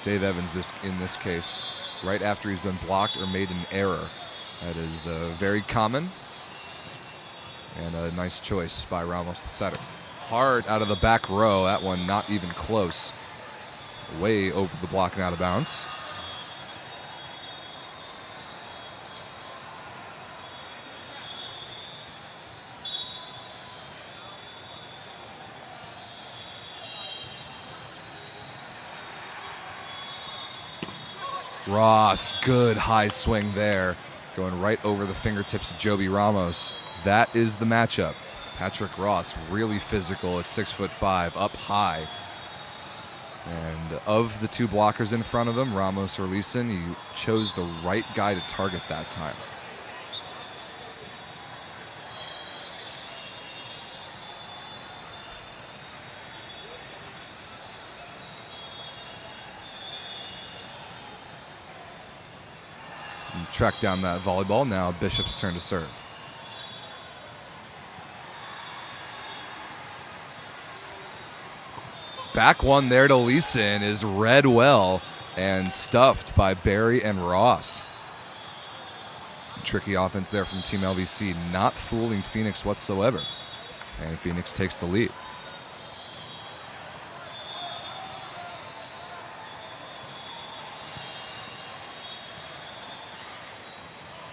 Dave Evans, in this case, right after he's been blocked or made an error. That is very common, and a nice choice by Ramos, the setter. Hard out of the back row. That one not even close. Way over the block and out of bounds. Ross, good high swing there. Going right over the fingertips of Joby Ramos. That is the matchup. Patrick Ross, really physical at 6'5", up high. And of the two blockers in front of him, Ramos or Leeson, he chose the right guy to target that time. Track down that volleyball. Now Bishop's turn to serve. Back one there to Leeson is read well and stuffed by Barry and Ross. Tricky offense there from Team LVC, not fooling Phoenix whatsoever. And Phoenix takes the lead.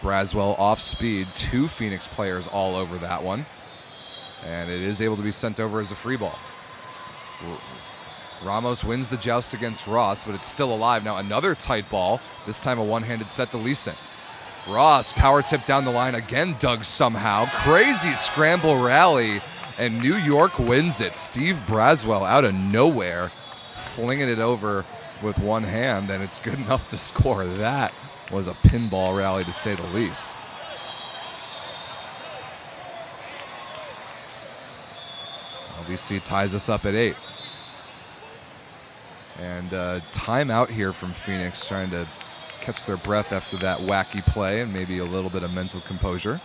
Braswell off speed, 2 Phoenix players all over that one. And it is able to be sent over as a free ball. Ramos wins the joust against Ross, but it's still alive. Now another tight ball, this time a one-handed set to Leeson. Ross, power tip down the line, again dug somehow. Crazy scramble rally, and New York wins it. Steve Braswell out of nowhere, flinging it over with one hand, and it's good enough to score. That was a pinball rally, to say the least. LVC ties us up at 8. And timeout here from Phoenix, trying to catch their breath after that wacky play and maybe a little bit of mental composure.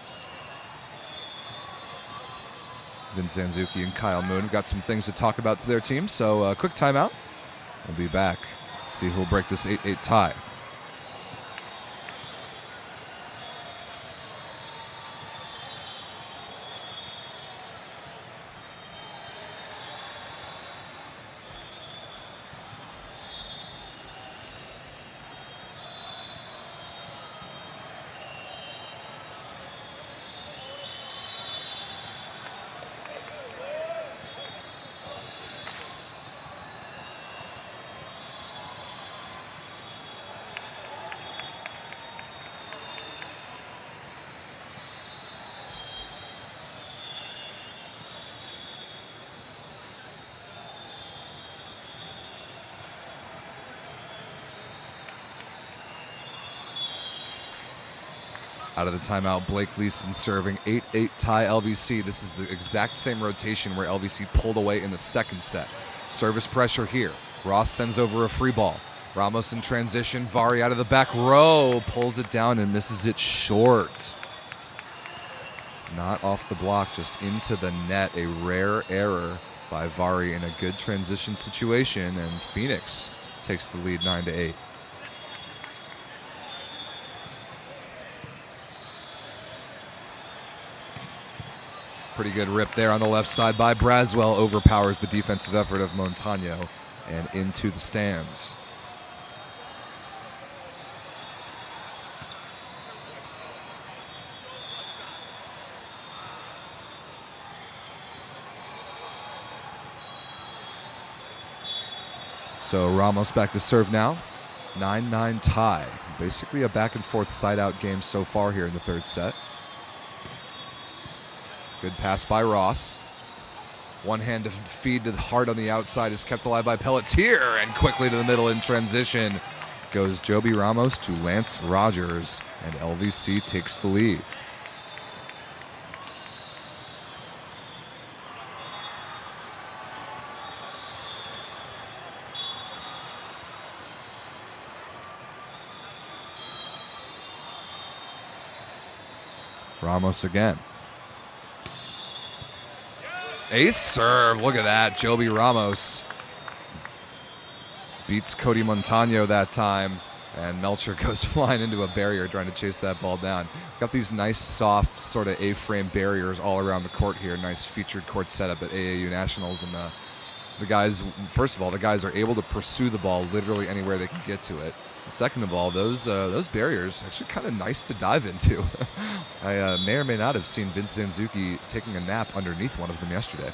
Vince Zanzuki and Kyle Moon have got some things to talk about to their team, so quick timeout. We'll be back. See who'll break this 8-8 tie. Out of the timeout, Blake Leeson serving. 8-8 tie LVC. This is the exact same rotation where LVC pulled away in the second set. Service pressure here. Ross sends over a free ball. Ramos in transition. Vari out of the back row. Pulls it down and misses it short. Not off the block, just into the net. A rare error by Vari in a good transition situation. And Phoenix takes the lead 9-8. Pretty good rip there on the left side by Braswell. Overpowers the defensive effort of Montano and into the stands. So Ramos back to serve now. 9-9 tie. Basically a back and forth side-out game so far here in the third set. Good pass by Ross. One hand to feed to the heart on the outside is kept alive by Pelletier, and quickly to the middle in transition goes Joby Ramos to Lance Rogers, and LVC takes the lead. Ramos again. Ace serve. Look at that. Joby Ramos beats Cody Montano that time, and Melcher goes flying into a barrier trying to chase that ball down. Got these nice, soft, sort of A-frame barriers all around the court here. Nice featured court setup at AAU Nationals, and the guys, first of all, the guys are able to pursue the ball literally anywhere they can get to it. Second of all, those barriers are actually kind of nice to dive into. I may or may not have seen Vince Zanzuki taking a nap underneath one of them yesterday.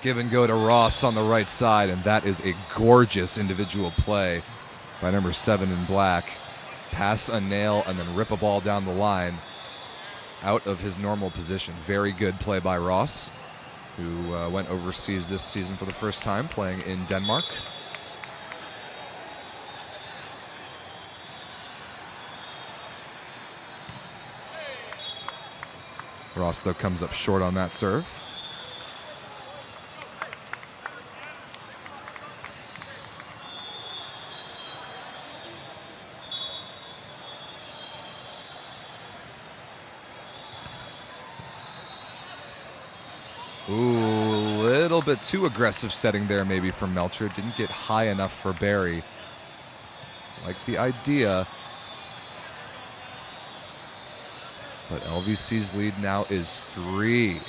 Give and go to Ross on the right side, and that is a gorgeous individual play by number 7 in black. Pass a nail and then rip a ball down the line out of his normal position. Very good play by Ross, who went overseas this season for the first time, playing in Denmark. Ross, though, comes up short on that serve. Ooh, a little bit too aggressive setting there maybe from Melcher. Didn't get high enough for Barry. Like the idea. But LVC's lead now is 3.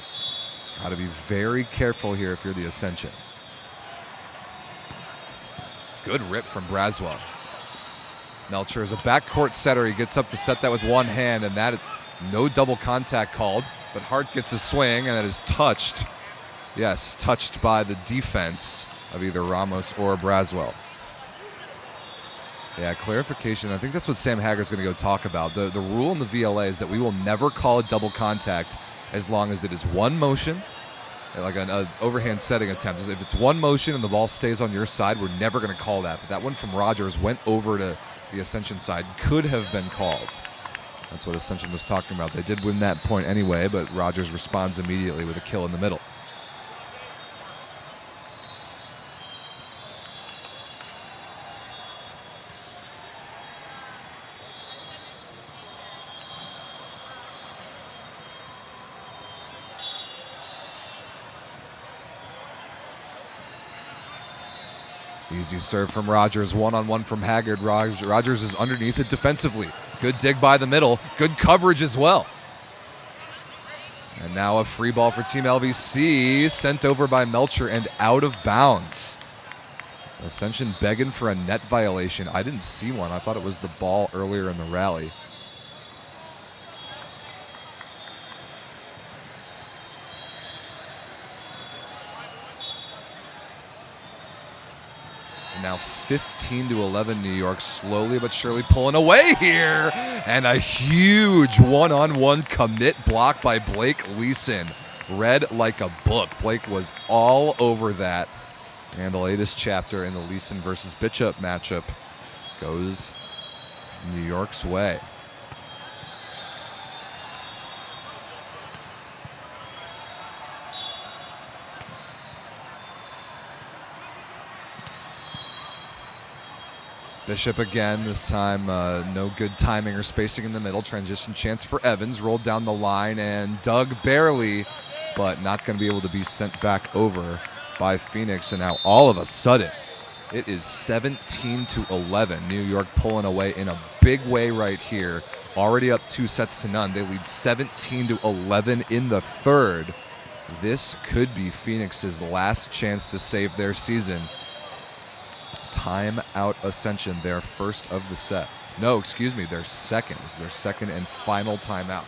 Got to be very careful here if you're the Ascension. Good rip from Braswell. Melcher is a backcourt setter. He gets up to set that with one hand, and that no double contact called. But Hart gets a swing, and that is touched. Yes, touched by the defense of either Ramos or Braswell. Yeah, clarification. I think that's what Sam Hager's going to go talk about. The rule in the VLA is that we will never call it double contact as long as it is one motion, like an overhand setting attempt. If it's one motion and the ball stays on your side, we're never going to call that. But that one from Rogers went over to the Ascension side. Could have been called. That's what Ascension was talking about. They did win that point anyway, but Rogers responds immediately with a kill in the middle. Easy serve from Rogers, one-on-one from Haggard. Rogers is underneath it defensively. Good dig by the middle, good coverage as well. And now a free ball for Team LVC, sent over by Melcher and out of bounds. Ascension begging for a net violation. I didn't see one. I thought it was the ball earlier in the rally. Now 15-11 New York, slowly but surely pulling away here. And a huge one-on-one commit block by Blake Leeson. Read like a book. Blake was all over that. And the latest chapter in the Leeson versus Bishop matchup goes New York's way. Bishop again, this time no good timing or spacing in the middle. Transition chance for Evans, rolled down the line and dug barely, but not going to be able to be sent back over by Phoenix. And now all of a sudden, It is 17-11. New York pulling away in a big way right here. Already up 2-0. They lead 17-11 in the third. This could be Phoenix's last chance to save their season. Timeout Ascension, their first of the set. No, excuse me, their second. This is their second and final timeout.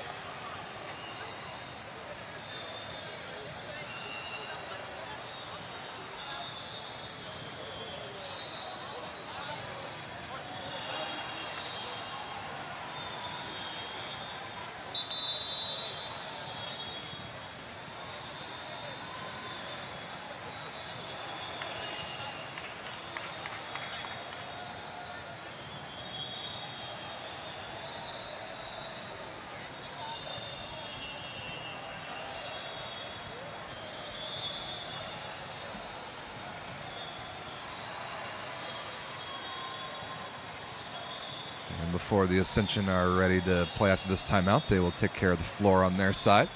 Before the Ascension are ready to play after this timeout, they will take care of the floor on their side.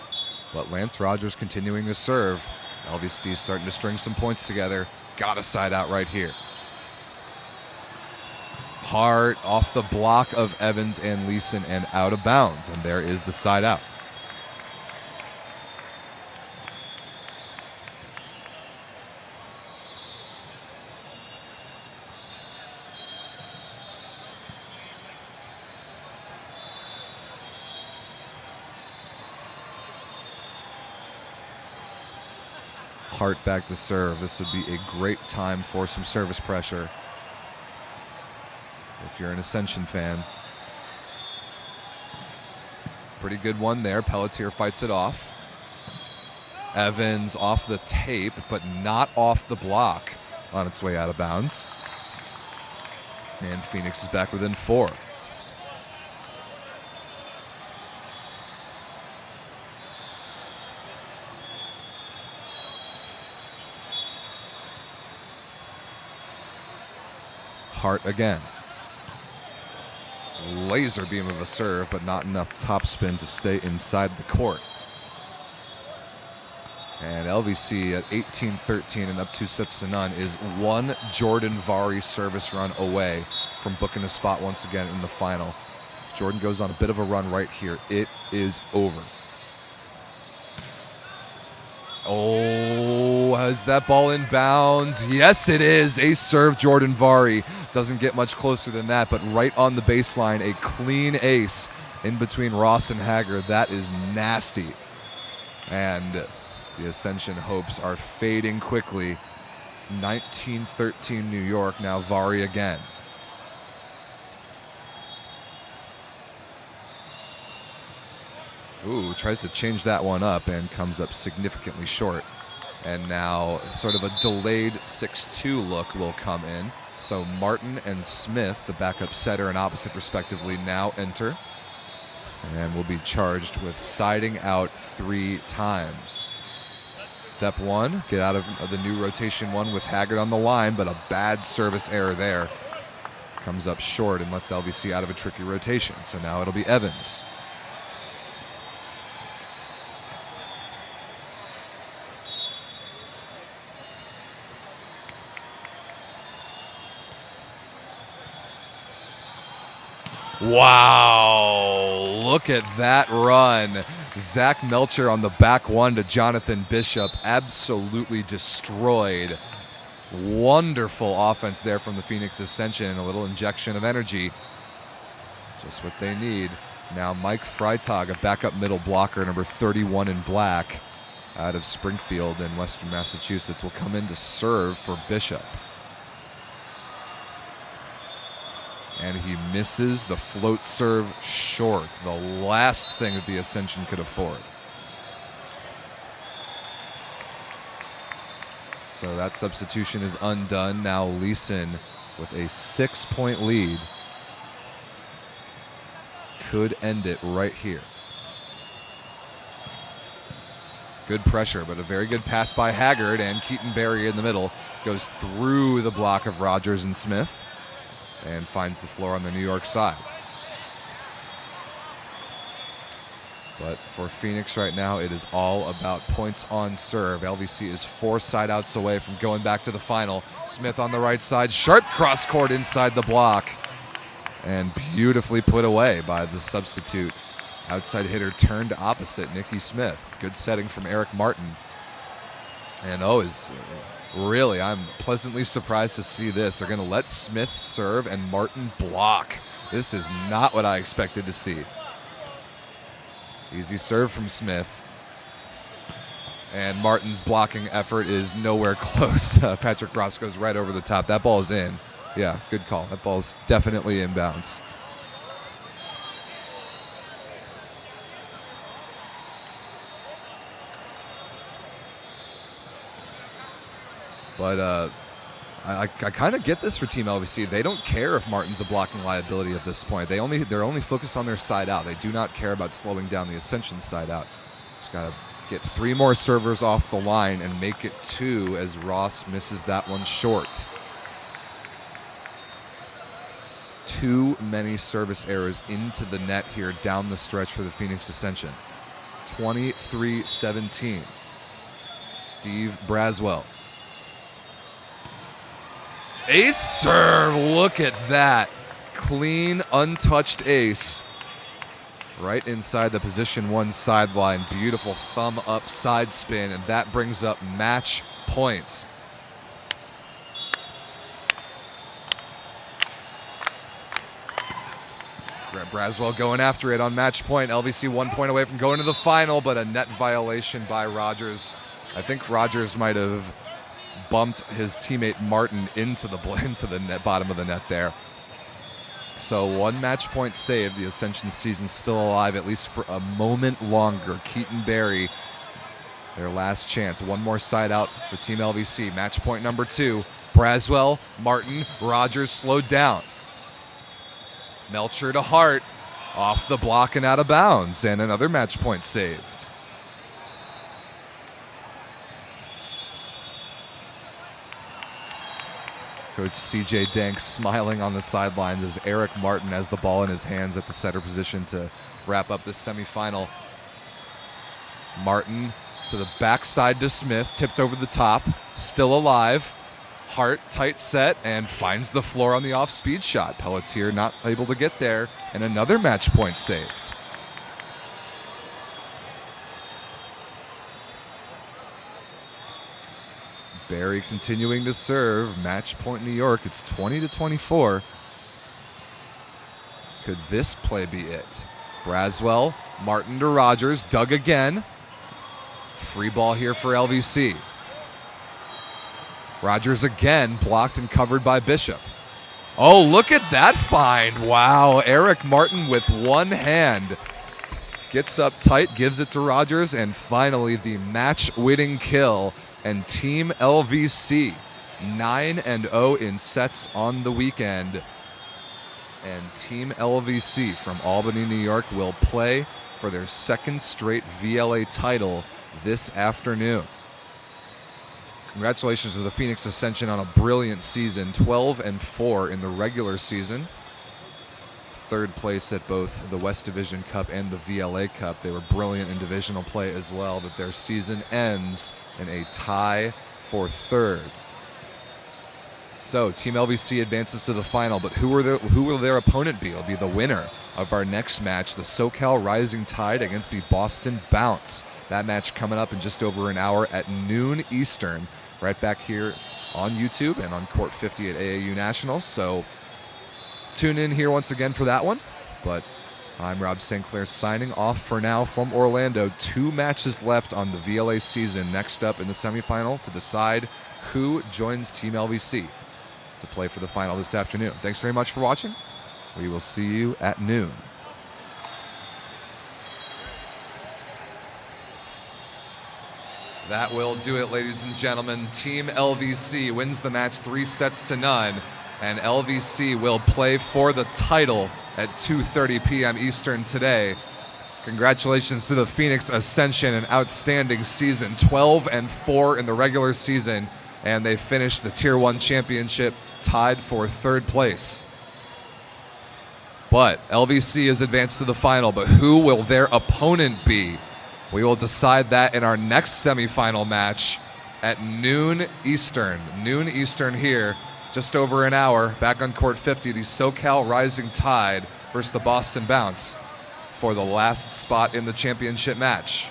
But Lance Rogers continuing to serve. LVC starting to string some points together. Got a side out right here. Hart off the block of Evans and Leeson and out of bounds. And there is the side out. Hart back to serve. This would be a great time for some service pressure if you're an Ascension fan. Pretty good one there. Pelletier fights it off. Evans off the tape, but not off the block. On its way out of bounds. And Phoenix is back within 4. Hart again. Laser beam of a serve, but not enough topspin to stay inside the court. And LVC at 18-13 and up 2-0 is one Jordan Vari service run away from booking a spot once again in the final. If Jordan goes on a bit of a run right here, it is over. Oh, has that ball in bounds? Yes, it is. Ace serve, Jordan Vari. Doesn't get much closer than that, but right on the baseline, a clean ace in between Ross and Haggard. That is nasty. And the Ascension hopes are fading quickly. 19-13 New York, now Vari again. Ooh, tries to change that one up and comes up significantly short. And now sort of a delayed 6-2 look will come in. So Martin and Smith, the backup setter and opposite respectively, now enter. And will be charged with siding out 3 times. Step 1, get out of the new rotation 1 with Haggard on the line, but a bad service error there. Comes up short and lets LVC out of a tricky rotation. So now it'll be Evans. Wow, look at that run. Zach Melcher on the back one to Jonathan Bishop, absolutely destroyed. Wonderful offense there from the Phoenix Ascension, and a little injection of energy. Just what they need. Now Mike Freitag, a backup middle blocker, number 31 in black, out of Springfield in Western Massachusetts, will come in to serve for Bishop. And he misses the float serve short, the last thing that the Ascension could afford. So that substitution is undone. Now Leeson with a 6-point lead could end it right here. Good pressure, but a very good pass by Haggard, and Keaton Berry in the middle goes through the block of Rogers and Smith and finds the floor on the New York side. But for Phoenix right now, it is all about points on serve. LVC is 4 side outs away from going back to the final. Smith on the right side, sharp cross court inside the block. And beautifully put away by the substitute outside hitter turned opposite, Nikki Smith. Good setting from Eric Martin. And I'm pleasantly surprised to see this. They're going to let Smith serve and Martin block. This is not what I expected to see. Easy serve from Smith. And Martin's blocking effort is nowhere close. Patrick Ross goes right over the top. That ball is in. Yeah, good call. That ball's definitely inbounds. But I kind of get this for Team LVC. They don't care if Martin's a blocking liability at this point. They're only focused on their side out. They do not care about slowing down the Ascension side out. Just got to get 3 more servers off the line and make it 2 as Ross misses that one short. Too many service errors into the net here down the stretch for the Phoenix Ascension. 23-17. Steve Braswell. Ace serve, look at that. Clean, untouched ace. Right inside the position 1 sideline. Beautiful thumb up side spin, and that brings up match points. Braswell going after it on match point. LVC 1 point away from going to the final, but a net violation by Rogers. I think Rogers might have bumped his teammate Martin into the net, bottom of the net there. So 1 match point saved. The Ascension season's still alive, at least for a moment longer. Keaton Berry, their last chance. 1 more side out for Team LVC. Match point number 2. Braswell, Martin, Rogers slowed down. Melcher to Hart, off the block and out of bounds, and another match point saved. Coach CJ Dank smiling on the sidelines as Eric Martin has the ball in his hands at the setter position to wrap up this semifinal. Martin to the backside to Smith, tipped over the top, still alive. Hart, tight set, and finds the floor on the off-speed shot. Pelletier not able to get there, and another match point saved. Barry continuing to serve. Match point New York. It's 20-24. Could this play be it? Braswell, Martin to Rogers, dug again. Free ball here for LVC. Rogers again, blocked and covered by Bishop. Oh, look at that find. Wow, Eric Martin with 1 hand. Gets up tight, gives it to Rogers, and finally the match-winning kill. And Team LVC 9-0 in sets on the weekend. And Team LVC from Albany, New York will play for their 2nd straight VLA title this afternoon. Congratulations to the Phoenix Ascension on a brilliant season. 12-4 in the regular season. 3rd place at both the West Division Cup and the VLA Cup. They were brilliant in divisional play as well, but their season ends in a tie for 3rd. So Team LVC advances to the final, but who will their opponent be? It'll be the winner of our next match, the SoCal Rising Tide against the Boston Bounce. That match coming up in just over an hour at noon Eastern, right back here on YouTube and on Court 50 at AAU Nationals. So tune in here once again for that one. But I'm Rob St. Clair signing off for now from Orlando. 2 matches left on the VLA season. Next up in the semifinal to decide who joins Team LVC to play for the final this afternoon. Thanks very much for watching. We will see you at noon. That will do it, ladies and gentlemen. Team LVC wins the match 3-0, and LVC will play for the title at 2:30 p.m. Eastern today. Congratulations to the Phoenix Ascension, an outstanding season, 12-4 in the regular season, and they finished the Tier 1 championship tied for 3rd place. But LVC is advanced to the final, but who will their opponent be? We will decide that in our next semifinal match at noon Eastern. Noon Eastern here, just over an hour, back on court 50, the SoCal Rising Tide versus the Boston Bounce for the last spot in the championship match.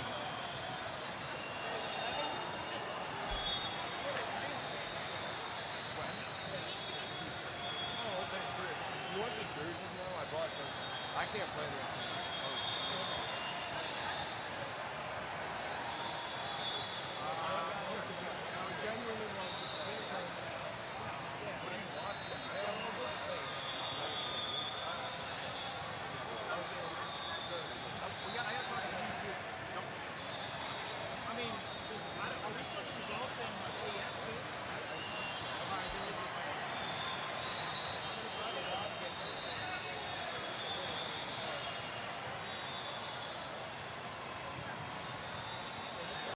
I can't play there.